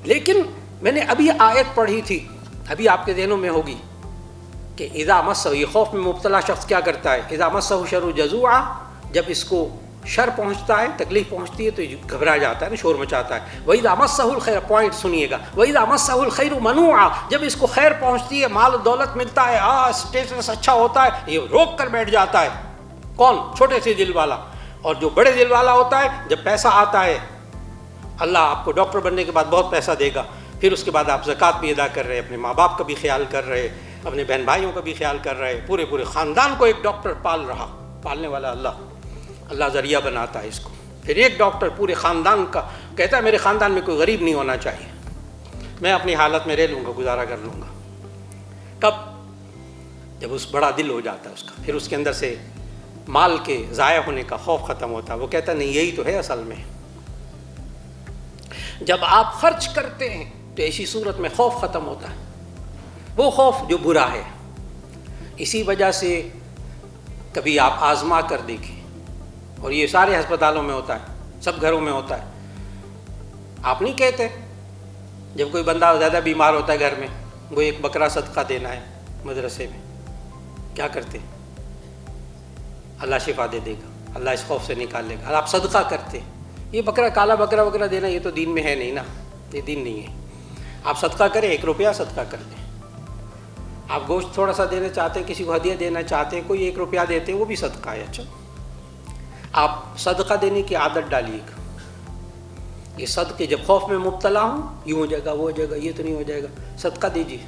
لیکن میں نے ابھی آیت پڑھی تھی، ابھی آپ کے ذہنوں میں ہوگی کہ اذا مسہ، یہ خوف میں مبتلا شخص کیا کرتا ہے؟ اذا مسہ شر جزوعا، جب اس کو شر پہنچتا ہے، تکلیف پہنچتی ہے تو گھبرا جاتا ہے نا، شور مچاتا ہے. وَإِذَا مَسَّهُ الْخَيْرُ، پوائنٹ سنیے گا، وَإِذَا مَسَّهُ الْخَيْرُ مَنُوعًا، جب اس کو خیر پہنچتی ہے، مال و دولت ملتا ہے، اسٹیٹس اچھا ہوتا ہے، یہ روک کر بیٹھ جاتا ہے. کون؟ چھوٹے سے دل والا. اور جو بڑے دل والا ہوتا ہے، جب پیسہ آتا ہے، اللہ آپ کو ڈاکٹر بننے کے بعد بہت پیسہ دے گا، پھر اس کے بعد آپ زکوٰۃ بھی ادا کر رہے، اپنے ماں باپ کا بھی خیال کر رہے، اپنے بہن بھائیوں کا بھی خیال کر رہے، پورے خاندان کو ایک ڈاکٹر پال رہا. پالنے والا اللہ ذریعہ بناتا ہے اس کو. پھر ایک ڈاکٹر پورے خاندان کا کہتا ہے میرے خاندان میں کوئی غریب نہیں ہونا چاہیے، میں اپنی حالت میں رہ لوں گا، گزارا کر لوں گا. کب؟ جب اس بڑا دل ہو جاتا ہے اس کا، پھر اس کے اندر سے مال کے ضائع ہونے کا خوف ختم ہوتا ہے. وہ کہتا ہے نہیں یہی تو ہے اصل میں. جب آپ خرچ کرتے ہیں تو ایسی صورت میں خوف ختم ہوتا ہے، وہ خوف جو برا ہے. اسی وجہ سے کبھی آپ آزما کر دیکھیں، اور یہ سارے ہسپتالوں میں ہوتا ہے، سب گھروں میں ہوتا ہے. آپ نہیں کہتے جب کوئی بندہ زیادہ بیمار ہوتا ہے گھر میں، وہ ایک بکرا صدقہ دینا ہے مدرسے میں، کیا کرتے؟ اللہ شفا دے دے گا، اللہ اس خوف سے نکال لے گا. آپ صدقہ کرتے. یہ بکرا، کالا بکرا دینا یہ تو دین میں ہے نہیں نا، یہ دین نہیں ہے. آپ صدقہ کریں، 1 روپیہ صدقہ کر دیں. آپ گوشت تھوڑا سا دینا چاہتے ہیں، کسی کو ہدیہ دینا چاہتے ہیں، کوئی 1 روپیہ دیتے ہیں، وہ بھی صدقہ ہے. اچھا، آپ صدقہ دینے کی عادت ڈالیے گا. یہ صدقے جب خوف میں مبتلا ہوں، یوں ہو جائے گا، وہ ہو جائے گا، یہ تو نہیں ہو جائے گا، صدقہ دیجیے،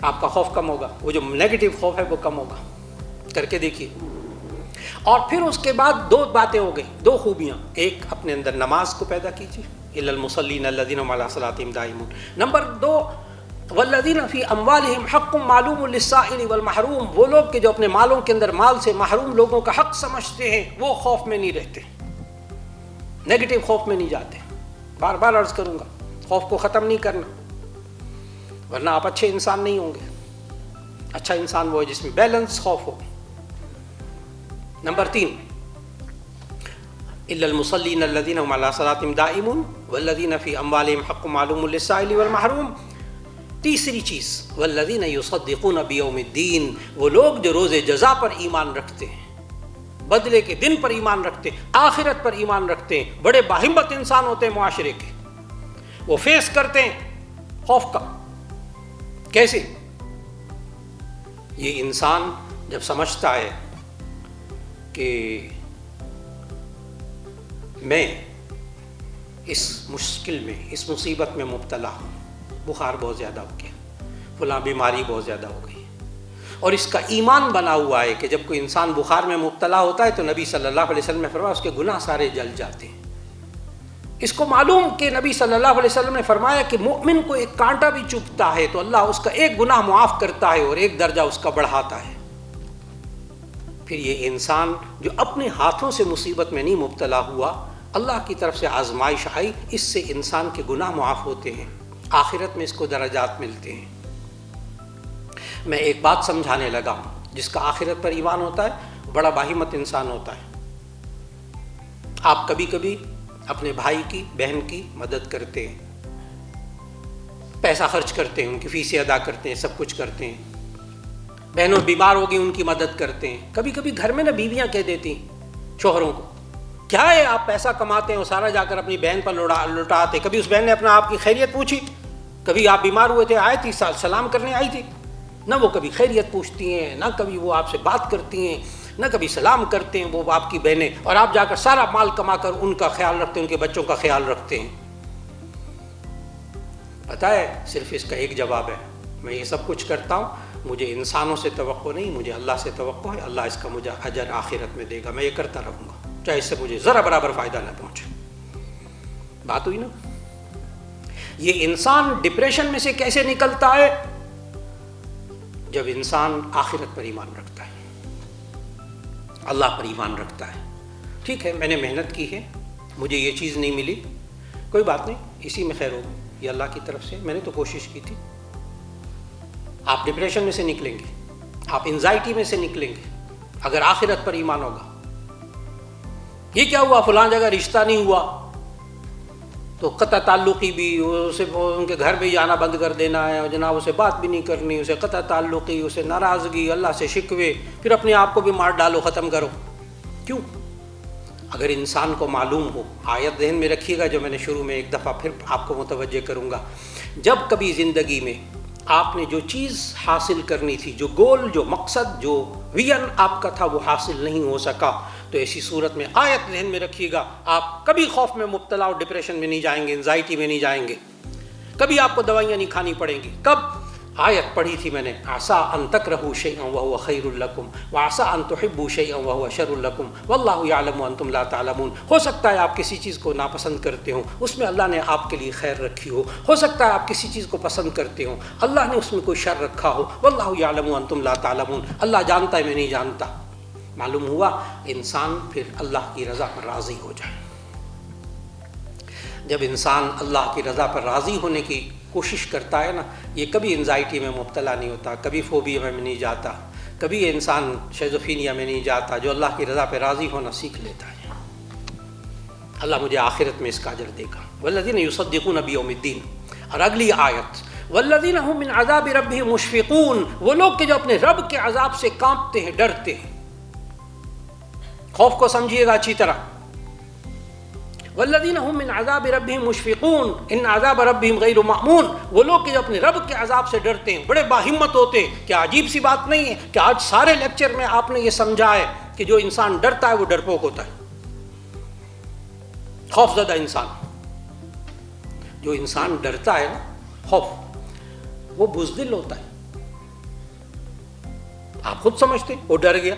آپ کا خوف کم ہوگا. وہ جو نیگیٹو خوف ہے وہ کم ہوگا. کر کے دیکھیے. اور پھر اس کے بعد 2 باتیں ہو گئی، 2 خوبیاں. ایک، اپنے اندر نماز کو پیدا کیجیے، الا المصلین الذین هم علی صلاتهم دائمون. نمبر 2، والذین فی اموالہم حق معلوم للسائل والمحروم، وہ لوگ کہ جو اپنے مالوں کے اندر مال سے محروم لوگوں کا حق سمجھتے ہیں، وہ خوف میں نہیں رہتے، نیگیٹو خوف میں نہیں جاتے. بار بار عرض کروں گا، خوف کو ختم نہیں کرنا، ورنہ آپ اچھے انسان نہیں ہوں گے. اچھا انسان وہ ہے جس میں بیلنس خوف ہو. نمبر 3، الا المصلین الذین هم علی صلاتهم دائمون والذین فی اموالہم حق معلوم للسائل والمحروم. تیسری چیز، والذین یصدقون بیوم الدین، وہ لوگ جو روز جزا پر ایمان رکھتے ہیں، بدلے کے دن پر ایمان رکھتے ہیں، آخرت پر ایمان رکھتے ہیں. بڑے باہمت انسان ہوتے ہیں معاشرے کے، وہ فیس کرتے ہیں خوف کا. کیسے؟ یہ انسان جب سمجھتا ہے کہ میں اس مشکل میں، اس مصیبت میں مبتلا ہوں، بخار بہت زیادہ ہو گیا، فلاں بیماری بہت زیادہ ہو گئی، اور اس کا ایمان بنا ہوا ہے کہ جب کوئی انسان بخار میں مبتلا ہوتا ہے تو نبی صلی اللہ علیہ وسلم نے فرمایا اس کے گناہ سارے جل جاتے ہیں۔ اس کو معلوم کہ نبی صلی اللہ علیہ وسلم نے فرمایا کہ مومن کو ایک کانٹا بھی چبھتا ہے تو اللہ اس کا ایک گناہ معاف کرتا ہے اور ایک درجہ اس کا بڑھاتا ہے۔ پھر یہ انسان جو اپنے ہاتھوں سے مصیبت میں نہیں مبتلا ہوا، اللہ کی طرف سے آزمائش آئی، اس سے انسان کے گناہ معاف ہوتے ہیں، آخرت میں اس کو درجات ملتے ہیں۔ میں ایک بات سمجھانے لگا ہوں، جس کا آخرت پر ایمان ہوتا ہے بڑا باہمت انسان ہوتا ہے۔ آپ کبھی کبھی اپنے بھائی کی، بہن کی مدد کرتے ہیں، پیسہ خرچ کرتے ہیں، ان کی فیسیں ادا کرتے ہیں، سب کچھ کرتے ہیں۔ بہنوں بیمار ہو گئی ان کی مدد کرتے ہیں۔ کبھی کبھی گھر میں بیویاں کہہ دیتی ہیں شوہروں کو، کیا ہے آپ پیسہ کماتے ہیں اور سارا جا کر اپنی بہن پر لوٹاتے۔ کبھی اس بہن نے اپنا آپ کی خیریت پوچھی؟ کبھی آپ بیمار ہوئے تھے، آئے تھی، سلام کرنے آئی تھی، نہ وہ کبھی خیریت پوچھتی ہیں، نہ کبھی وہ آپ سے بات کرتی ہیں، نہ کبھی سلام کرتے ہیں وہ آپ کی بہنیں، اور آپ جا کر سارا مال کما کر ان کا خیال رکھتے ہیں، ان کے بچوں کا خیال رکھتے ہیں۔ پتہ ہے صرف اس کا ایک جواب ہے، میں یہ سب کچھ کرتا ہوں، مجھے انسانوں سے توقع نہیں، مجھے اللہ سے توقع ہے، اللہ اس کا مجھے اجر آخرت میں دے گا، میں یہ کرتا رہوں گا چاہے اس سے مجھے ذرا برابر فائدہ نہ پہنچے۔ بات ہوئی نا؟ یہ انسان ڈپریشن میں سے کیسے نکلتا ہے؟ جب انسان آخرت پر ایمان رکھتا ہے، اللہ پر ایمان رکھتا ہے۔ ٹھیک ہے، میں نے محنت کی ہے، مجھے یہ چیز نہیں ملی، کوئی بات نہیں، اسی میں خیر ہوگا، یہ اللہ کی طرف سے، میں نے تو کوشش کی تھی۔ آپ ڈپریشن میں سے نکلیں گے، آپ انزائٹی میں سے نکلیں گے اگر آخرت پر ایمان ہوگا۔ یہ کیا ہوا، فلاں جگہ رشتہ نہیں ہوا تو قطع تعلقی بھی، اسے ان کے گھر بھی جانا بند کر دینا ہے، اور جناب اسے بات بھی نہیں کرنی، اسے قطع تعلقی، اسے ناراضگی، اللہ سے شکوے، پھر اپنے آپ کو بھی مار ڈالو، ختم کرو۔ کیوں؟ اگر انسان کو معلوم ہو، آیت ذہن میں رکھیے گا جو میں نے شروع میں ایک دفعہ پھر آپ کو متوجہ کروں گا، جب کبھی زندگی میں آپ نے جو چیز حاصل کرنی تھی، جو گول، جو مقصد، جو ویژن آپ کا تھا وہ حاصل نہیں ہو سکا، تو ایسی صورت میں آیت ذہن میں رکھیے گا، آپ کبھی خوف میں مبتلا اور ڈپریشن میں نہیں جائیں گے، انزائٹی میں نہیں جائیں گے، کبھی آپ کو دوائیاں نہیں کھانی پڑیں گی۔ کب؟ آیت پڑھی تھی میں نے، عسیٰ ان تکرہوا شیئا وہو خیر لکم وعسیٰ ان تحبوا شیئا وہو شر لکم واللہ یعلم وانتم لا تعلمون۔ ہو سکتا ہے آپ کسی چیز کو ناپسند کرتے ہوں، اس میں اللہ نے آپ کے لیے خیر رکھی ہو سکتا ہے آپ کسی چیز کو پسند کرتے ہوں، اللہ نے اس میں کوئی شر رکھا ہو، واللہ یعلم وانتم لا تعلمون، اللہ جانتا ہے میں نہیں جانتا۔ معلوم ہوا انسان پھر اللہ کی رضا پر راضی ہو جائے۔ جب انسان اللہ کی رضا پر راضی ہونے کی کوشش کرتا ہے نا، یہ کبھی انزائٹی میں مبتلا نہیں ہوتا، کبھی فوبیا میں نہیں جاتا، کبھی انسان شیزوفینیا میں نہیں جاتا، جو اللہ کی رضا پہ راضی ہونا سیکھ لیتا ہے۔ اللہ مجھے آخرت میں اس کا اجر دے گا۔ والذین یصدقون بیوم الدین، اور اگلی آیت والذین هم من عذاب ربهم مشفقون، وہ لوگ کہ جو اپنے رب کے عذاب سے کانپتے ہیں، ڈرتے ہیں۔ خوف کو سمجھیے گا اچھی طرح، والذین هم من عذاب ربهم مشفقون ان عذاب ربهم غیر مأمون، وہ لوگ کہ جو اپنے رب کے عذاب سے ڈرتے ہیں، بڑے باہمت ہوتے ہیں۔ کیا عجیب سی بات نہیں ہے کہ آج سارے لیکچر میں آپ نے یہ سمجھا ہے کہ جو انسان ڈرتا ہے وہ ڈرپوک ہوتا ہے، خوف زدہ انسان۔ جو انسان ڈرتا ہے نا، خوف، وہ بزدل ہوتا ہے۔ آپ خود سمجھتے وہ ڈر گیا،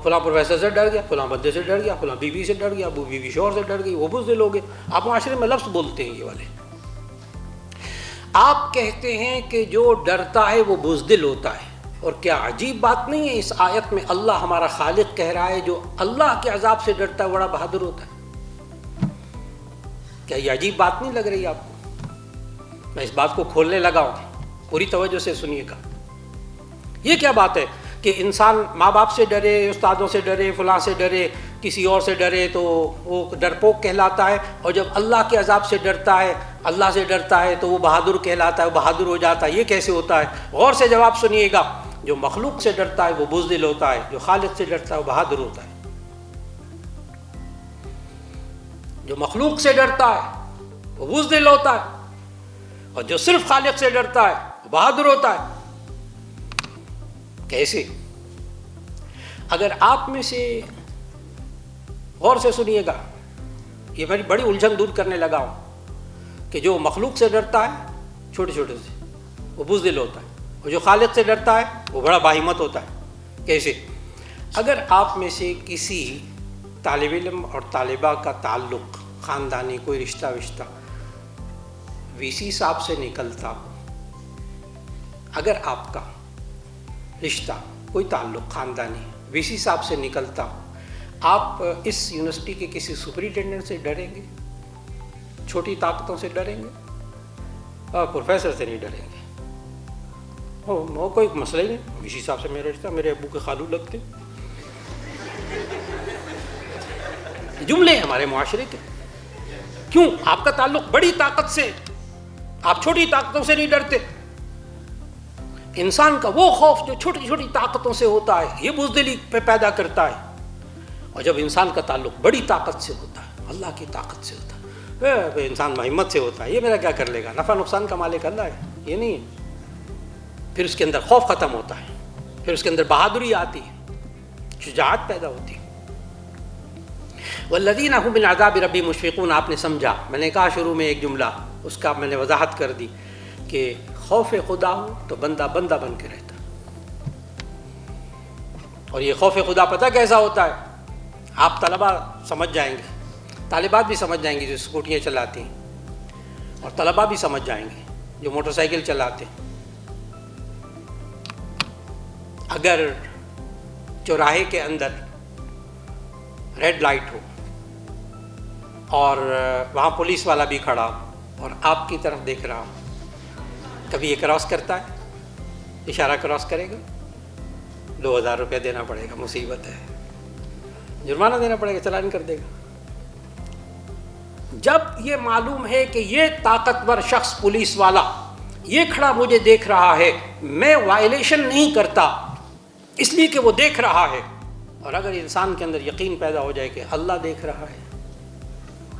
فلاں پروفیسر سے ڈر گیا، فلاں بندے سے ڈر گیا، فلاں بیوی سے ڈر گیا، وہ بیوی شوہر سے ڈر گئی، وہ بزدل ہو گئے۔ آپ معاشرے میں لفظ بولتے ہیں یہ والے، آپ کہتے ہیں کہ جو ڈرتا ہے وہ بزدل ہوتا ہے۔ اور کیا عجیب بات نہیں ہے، اس آیت میں اللہ ہمارا خالق کہہ رہا ہے جو اللہ کے عذاب سے ڈرتا ہے بڑا بہادر ہوتا ہے۔ کیا یہ عجیب بات نہیں لگ رہی آپ کو؟ میں اس بات کو کھولنے لگا ہوں، پوری توجہ سے سنیے گا۔ یہ کیا بات ہے کہ انسان ماں باپ سے ڈرے، استادوں سے ڈرے، فلاں سے ڈرے، کسی اور سے ڈرے تو وہ ڈرپوک کہلاتا ہے، اور جب اللہ کے عذاب سے ڈرتا ہے، اللہ سے ڈرتا ہے تو وہ بہادر کہلاتا ہے، وہ بہادر ہو جاتا ہے۔ یہ کیسے ہوتا ہے؟ غور سے جواب سنیے گا۔ جو مخلوق سے ڈرتا ہے وہ بزدل ہوتا ہے، جو خالق سے ڈرتا ہے وہ بہادر ہوتا ہے۔ جو مخلوق سے ڈرتا ہے وہ بزدل ہوتا ہے، اور جو صرف خالق سے ڈرتا ہے بہادر ہوتا ہے. کیسے؟ اگر آپ میں سے غور سے سنیے گا، یہ میں بڑی الجھن دور کرنے لگا ہوں کہ جو مخلوق سے ڈرتا ہے چھوٹے چھوٹے سے وہ بزدل ہوتا ہے، اور جو خالق سے ڈرتا ہے وہ بڑا باہمت ہوتا ہے. کیسے؟ اگر آپ میں سے کسی طالب علم اور طالبہ کا تعلق خاندانی کوئی رشتہ وی سی صاحب سے نکلتا ہو، اگر آپ کا رشتہ کوئی تعلق خاندانی وی سی صاحب سے نکلتا ہو، آپ اس یونیورسٹی کے کسی سپرنٹینڈنٹ سے ڈریں گے؟ چھوٹی طاقتوں سے ڈریں گے؟ اور پروفیسر سے نہیں ڈریں گے. وہ کوئی مسئلہ ہی نہیں، وی سی صاحب سے میرا رشتہ، میرے ابو کے خالو لگتے. جملے ہیں ہمارے معاشرے کے. کیوں؟ آپ کا تعلق بڑی طاقت سے، آپ چھوٹی طاقتوں سے نہیں ڈرتے. انسان کا وہ خوف جو چھوٹی چھوٹی طاقتوں سے ہوتا ہے یہ بزدلی پہ پیدا کرتا ہے. اور جب انسان کا تعلق بڑی طاقت سے ہوتا ہے، اللہ کی طاقت سے ہوتا ہے، انسان ہمت سے ہوتا ہے، یہ میرا کیا کر لے گا، نفع نقصان کا مالک اللہ ہے، یہ نہیں ہے. پھر اس کے اندر خوف ختم ہوتا ہے، پھر اس کے اندر بہادری آتی ہے، شجاعت پیدا ہوتی ہے. والذین هم من عذاب ربی مشفقون، آپ نے سمجھا. میں نے کہا شروع میں ایک جملہ، اس کا میں نے وضاحت کر دی کہ خوف خدا ہو تو بندہ بندہ بن کے رہتا. اور یہ خوف خدا پتہ کیسا ہوتا ہے؟ آپ طلبہ سمجھ جائیں گے، طالبات بھی سمجھ جائیں گے جو اسکوٹیاں چلاتی ہیں، اور طلبہ بھی سمجھ جائیں گے جو موٹر سائیکل چلاتے ہیں. اگر چوراہے کے اندر ریڈ لائٹ ہو اور وہاں پولیس والا بھی کھڑا ہو اور آپ کی طرف دیکھ رہا ہو، کبھی یہ کراس کرتا ہے؟ اشارہ کراس کرے گا، 2000 روپیہ دینا پڑے گا، مصیبت ہے، جرمانہ دینا پڑے گا، چلان کر دے گا. جب یہ معلوم ہے کہ یہ طاقتور شخص پولیس والا یہ کھڑا مجھے دیکھ رہا ہے، میں وائلیشن نہیں کرتا اس لیے کہ وہ دیکھ رہا ہے. اور اگر انسان کے اندر یقین پیدا ہو جائے کہ اللہ دیکھ رہا ہے،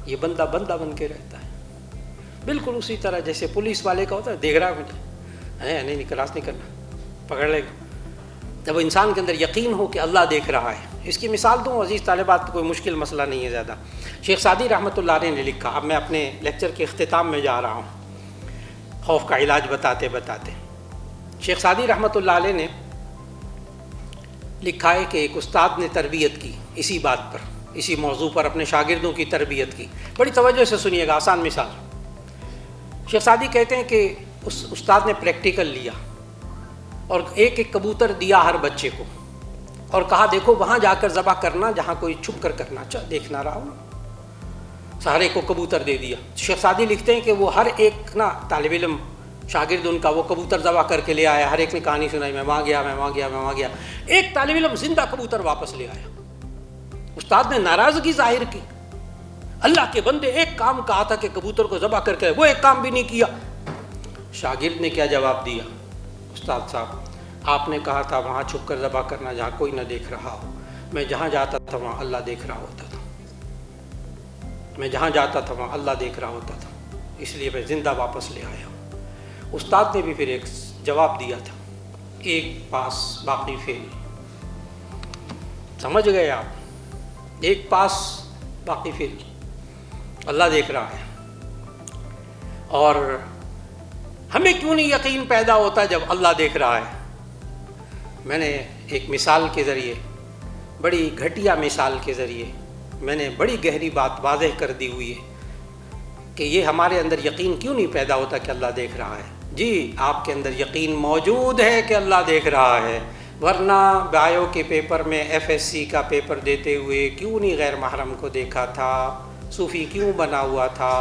یہ بندہ بندہ بن کے رہتا ہے. بالکل اسی طرح جیسے پولیس والے کا ہوتا ہے، دیکھ رہا ہے مجھے، نہیں کراس نہیں کرنا، پکڑ لے گا. جب انسان کے اندر یقین ہو کہ اللہ دیکھ رہا ہے. اس کی مثال دوں عزیز طالبات، کوئی مشکل مسئلہ نہیں ہے زیادہ. شیخ سعدی رحمۃ اللہ علیہ نے لکھا، اب میں اپنے لیکچر کے اختتام میں جا رہا ہوں خوف کا علاج بتاتے بتاتے. شیخ سعدی رحمۃ اللہ علیہ نے لکھا ہے کہ ایک استاد نے تربیت کی اسی بات پر، اسی موضوع پر اپنے شاگردوں کی تربیت کی. بڑی توجہ سے سنیے گا، آسان مثال. شیخ سعدی کہتے ہیں کہ اس استاد نے پریکٹیکل لیا اور ایک ایک کبوتر دیا ہر بچے کو، اور کہا دیکھو وہاں جا کر ذبح کرنا جہاں کوئی چھپ کر کرنا، دیکھ نہ رہا ہوں. سارے کو کبوتر دے دیا. شیخ سعدی لکھتے ہیں کہ وہ ہر ایک نا طالب علم شاگرد ان کا وہ کبوتر ذبح کر کے لے آیا. ہر ایک نے کہانی سنائی، میں وہاں گیا، میں وہاں گیا، میں وہاں گیا. ایک طالب علم زندہ کبوتر واپس لے آیا. استاد نے ناراضگی ظاہر کی، اللہ کے بندے ایک کام کہا تھا کہ کبوتر کو ذبح کر کے، وہ ایک کام بھی نہیں کیا. شاگرد نے کیا جواب دیا؟ استاد صاحب آپ نے کہا تھا وہاں چھپ کر ذبح کرنا جہاں کوئی نہ دیکھ رہا ہو. میں جہاں جاتا تھا وہاں اللہ دیکھ رہا ہوتا تھا، میں جہاں جاتا تھا وہاں اللہ دیکھ رہا ہوتا تھا، اس لیے میں زندہ واپس لے آیا ہوں. استاد نے بھی پھر ایک جواب دیا تھا، ایک پاس باقی فیل. سمجھ گئے آپ؟ ایک پاس باقی فیل، اللہ دیکھ رہا ہے. اور ہمیں کیوں نہیں یقین پیدا ہوتا جب اللہ دیکھ رہا ہے؟ میں نے ایک مثال کے ذریعے، بڑی گھٹیا مثال کے ذریعے میں نے بڑی گہری بات واضح کر دی ہوئی ہے کہ یہ ہمارے اندر یقین کیوں نہیں پیدا ہوتا کہ اللہ دیکھ رہا ہے. جی آپ کے اندر یقین موجود ہے کہ اللہ دیکھ رہا ہے، ورنہ بایو کے پیپر میں FSC کا پیپر دیتے ہوئے کیوں نہیں غیر محرم کو دیکھا تھا؟ صوفی کیوں بنا ہوا تھا؟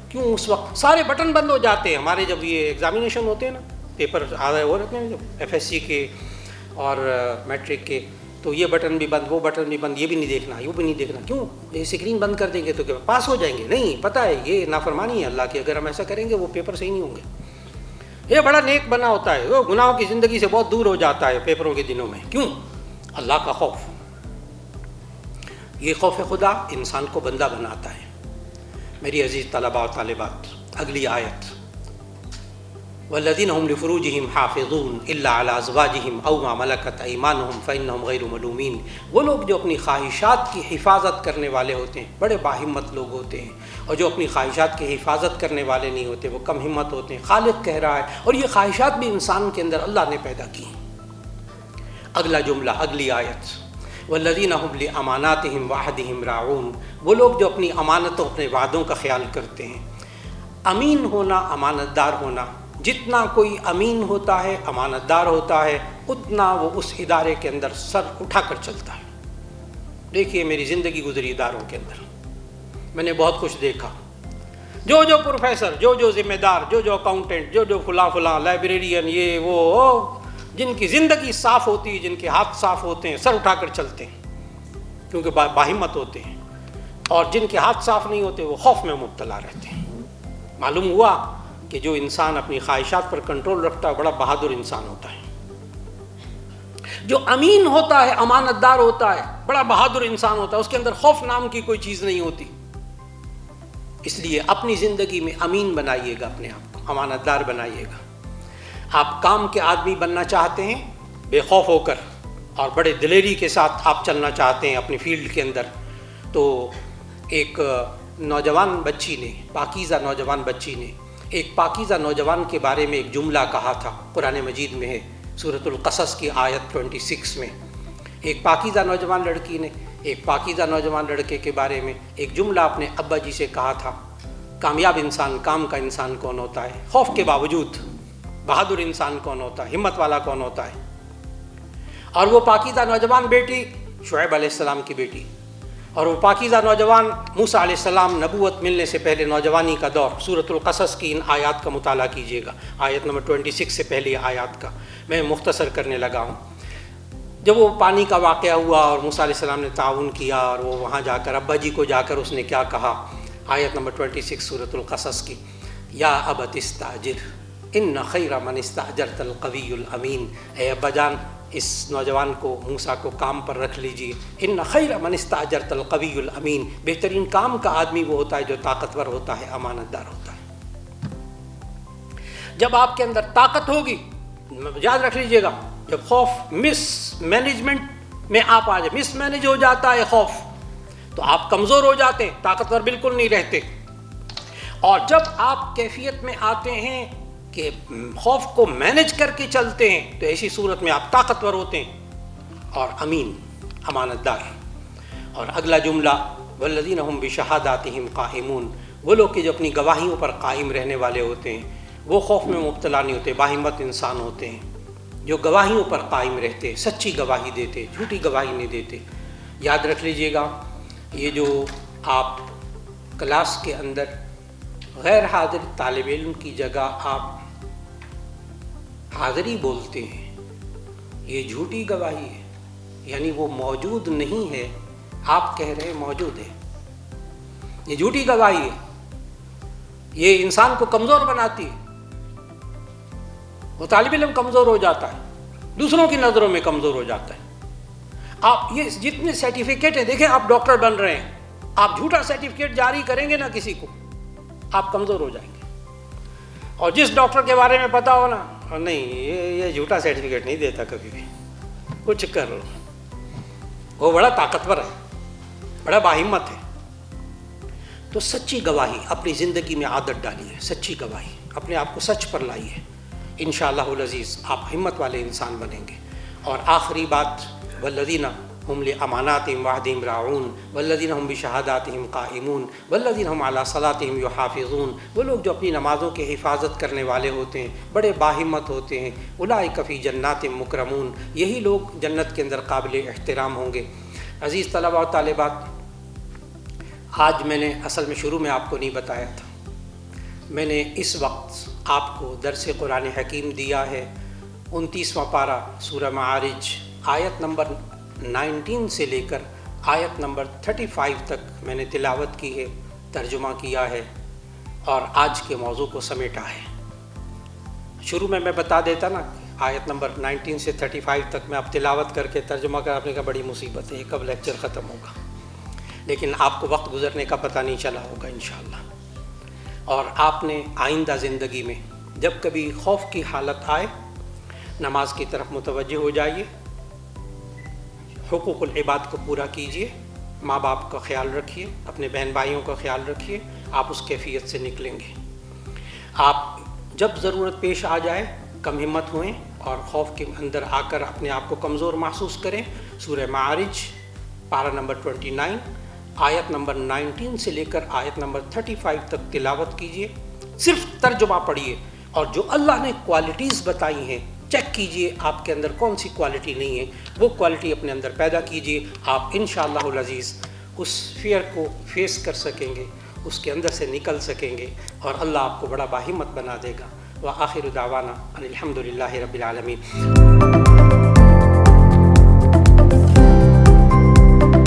کیوں اس وقت سارے بٹن بند ہو جاتے ہیں ہمارے جب یہ ایگزامینیشن ہوتے ہیں نا، پیپر آدھے ہو رہتے ہیں جب FSC کے اور میٹرک کے، تو یہ بٹن بھی بند، وہ بٹن بھی بند، یہ بھی نہیں دیکھنا، یہ بھی نہیں دیکھنا. کیوں؟ یہ اسکرین بند کر دیں گے تو کہ پاس ہو جائیں گے؟ نہیں، پتہ ہے یہ نافرمانی ہے اللہ کی، اگر ہم ایسا کریں گے وہ پیپر صحیح نہیں ہوں گے. یہ بڑا نیک بنا ہوتا ہے، وہ گناہوں کی زندگی سے بہت دور ہو جاتا ہے پیپروں کے دنوں میں. کیوں؟ اللہ کا خوف. یہ خوف خدا انسان کو بندہ بناتا ہے. میری عزیز طلباء و طالبات، اگلی آیت والذین هم لفروجہم حافظون الا علی ازواجہم او ما ملکت ایمانہم فانہم غیر ملومین، وہ لوگ جو اپنی خواہشات کی حفاظت کرنے والے ہوتے ہیں بڑے باہمت لوگ ہوتے ہیں، اور جو اپنی خواہشات کی حفاظت کرنے والے نہیں ہوتے وہ کم ہمت ہوتے ہیں۔ خالق کہہ رہا ہے، اور یہ خواہشات بھی انسان کے اندر اللہ نے پیدا کی۔ اگلا جملہ، اگلی آیت، والذین هم لاماناتہم وعہدہم راعون، وہ لوگ جو اپنی امانتوں، اپنے وعدوں کا خیال کرتے ہیں۔ امین ہونا، امانت دار ہونا، جتنا کوئی امین ہوتا ہے، امانت دار ہوتا ہے، اتنا وہ اس ادارے کے اندر سر اٹھا کر چلتا ہے۔ دیکھیے میری زندگی گزری اداروں کے اندر، میں نے بہت کچھ دیکھا۔ جو پروفیسر، جو ذمہ دار، جو اکاؤنٹنٹ، جو فلاں لائبریرین، یہ وہ، جن کی زندگی صاف ہوتی ہے، جن کے ہاتھ صاف ہوتے ہیں، سر اٹھا کر چلتے ہیں کیونکہ باہمت ہوتے ہیں، اور جن کے ہاتھ صاف نہیں ہوتے وہ خوف میں مبتلا رہتے ہیں۔ معلوم ہوا کہ جو انسان اپنی خواہشات پر کنٹرول رکھتا ہے بڑا بہادر انسان ہوتا ہے۔ جو امین ہوتا ہے، امانت دار ہوتا ہے، بڑا بہادر انسان ہوتا ہے، اس کے اندر خوف نام کی کوئی چیز نہیں ہوتی۔ اس لیے اپنی زندگی میں امین بنائیے گا، اپنے آپ کو امانت دار بنائیے گا۔ آپ کام کے آدمی بننا چاہتے ہیں بے خوف ہو کر، اور بڑے دلیری کے ساتھ آپ چلنا چاہتے ہیں اپنی فیلڈ کے اندر، تو ایک نوجوان بچی نے، پاکیزہ نوجوان بچی نے ایک پاکیزہ نوجوان کے بارے میں ایک جملہ کہا تھا، قرآن مجید میں ہے، سورۃ القصص کی آیت 26 میں۔ ایک پاکیزہ نوجوان لڑکی نے ایک پاکیزہ نوجوان لڑکے کے بارے میں ایک جملہ اپنے ابا جی سے کہا تھا، کامیاب انسان، کام کا انسان کون ہوتا ہے، خوف کے باوجود بہادر انسان کون ہوتا ہے، ہمت والا کون ہوتا ہے۔ اور وہ پاکیزہ نوجوان بیٹی شعیب علیہ السلام کی بیٹی، اور وہ پاکیزہ نوجوان موسیٰ علیہ السلام نبوت ملنے سے پہلے نوجوانی کا دور۔ سورۃ القصص کی ان آیات کا مطالعہ کیجیے گا، آیت نمبر 26 سے پہلی آیات کا میں مختصر کرنے لگا ہوں۔ جب وہ پانی کا واقعہ ہوا اور موسیٰ علیہ السلام نے تعاون کیا، اور وہ وہاں جا کر ابا جی کو جا کر اس نے کیا کہا، آیت نمبر 26 سورۃ القصص کی، یا ابت استاجر ان خیر من استاجرت القوی الامین، اے ابا جان اس نوجوان کو، موسیٰ کو کام پر رکھ لیجیے، ان خیر من استاجرت القوی الامین، بہترین کام کا آدمی وہ ہوتا ہے جو طاقتور ہوتا ہے، امانت دار ہوتا ہے۔ جب آپ کے اندر طاقت ہوگی، یاد رکھ لیجیے گا، جب خوف مس مینجمنٹ میں آپ آ جائے، مس مینج ہو جاتا ہے خوف، تو آپ کمزور ہو جاتے ہیں، طاقتور بالکل نہیں رہتے۔ اور جب آپ کیفیت میں آتے ہیں کہ خوف کو مینج کر کے چلتے ہیں، تو ایسی صورت میں آپ طاقتور ہوتے ہیں اور امین، امانت دار۔ اور اگلا جملہ، والذین هم بشہاداتہم قائمون، وہ لوگ کہ جو اپنی گواہیوں پر قائم رہنے والے ہوتے ہیں، وہ خوف میں مبتلا نہیں ہوتے، باہمت انسان ہوتے ہیں، جو گواہیوں پر قائم رہتے، سچی گواہی دیتے، جھوٹی گواہی نہیں دیتے۔ یاد رکھ لیجئے گا، یہ جو آپ کلاس کے اندر غیر حاضر طالب علم کی جگہ آپ حاضری بولتے ہیں، یہ جھوٹی گواہی ہے، یعنی وہ موجود نہیں ہے، آپ کہہ رہے موجود ہے، یہ جھوٹی گواہی ہے، یہ انسان کو کمزور بناتی ہے۔ وہ طالب علم کمزور ہو جاتا ہے، دوسروں کی نظروں میں کمزور ہو جاتا ہے۔ آپ یہ جتنے سرٹیفکیٹ ہیں، دیکھیں آپ ڈاکٹر بن رہے ہیں، آپ جھوٹا سرٹیفکیٹ جاری کریں گے نا کسی کو، آپ کمزور ہو جائیں گے۔ اور جس ڈاکٹر کے بارے میں پتا ہو نا، نہیں یہ جھوٹا سرٹیفکیٹ نہیں دیتا کبھی بھی، کچھ کر لو، وہ بڑا طاقتور ہے، بڑا باہمت ہے۔ تو سچی گواہی اپنی زندگی میں عادت ڈالیے، سچی گواہی، اپنے آپ کو سچ پر لائیے، انشاءاللہ العزیز آپ ہمت والے انسان بنیں گے۔ اور آخری بات، والذین هم لاماناتہم وعہدہم راعون والذین هم بشہاداتہم قائمون والذین هم علی صلاتہم یحافظون، وہ لوگ جو اپنی نمازوں کی حفاظت کرنے والے ہوتے ہیں، بڑے باہمت ہوتے ہیں، اولئک فی جنات مکرمون، یہی لوگ جنت کے اندر قابل احترام ہوں گے۔ عزیز طلباء و طالبات، آج میں نے اصل میں شروع میں آپ کو نہیں بتایا تھا، میں نے اس وقت آپ کو درس قرآن حکیم دیا ہے 29واں پارہ سورہ معارج، آیت نمبر 19 سے لے کر آیت نمبر 35 تک میں نے تلاوت کی ہے، ترجمہ کیا ہے اور آج کے موضوع کو سمیٹا ہے۔ شروع میں بتا دیتا نا، آیت نمبر 19 سے 35 تک میں اب تلاوت کر کے ترجمہ کر، آپ نے کہا بڑی مصیبت ہے، یہ کب لیکچر ختم ہوگا، لیکن آپ کو وقت گزرنے کا پتہ نہیں چلا ہوگا انشاءاللہ۔ اور آپ نے آئندہ زندگی میں جب کبھی خوف کی حالت آئے نماز کی طرف متوجہ ہو جائیے، حقوق العباد کو پورا کیجیے، ماں باپ کا خیال رکھیے، اپنے بہن بھائیوں کا خیال رکھیے، آپ اس کیفیت سے نکلیں گے۔ آپ جب ضرورت پیش آ جائے کم ہمت ہوئیں اور خوف کے اندر آ کر اپنے آپ کو کمزور محسوس کریں، سورہ معارج پارہ نمبر 29 آیت نمبر 19 سے لے کر آیت نمبر 35 تک تلاوت کیجیے، صرف ترجمہ پڑھیے، اور جو اللہ نے کوالٹیز بتائی ہیں چیک کیجئے آپ کے اندر کون سی کوالٹی نہیں ہے، وہ کوالٹی اپنے اندر پیدا کیجئے، آپ انشاءاللہ العزیز اس فیئر کو فیس کر سکیں گے، اس کے اندر سے نکل سکیں گے، اور اللہ آپ کو بڑا باہمت بنا دے گا۔ وآخر دعوانا ان الحمد للہ رب العالمین۔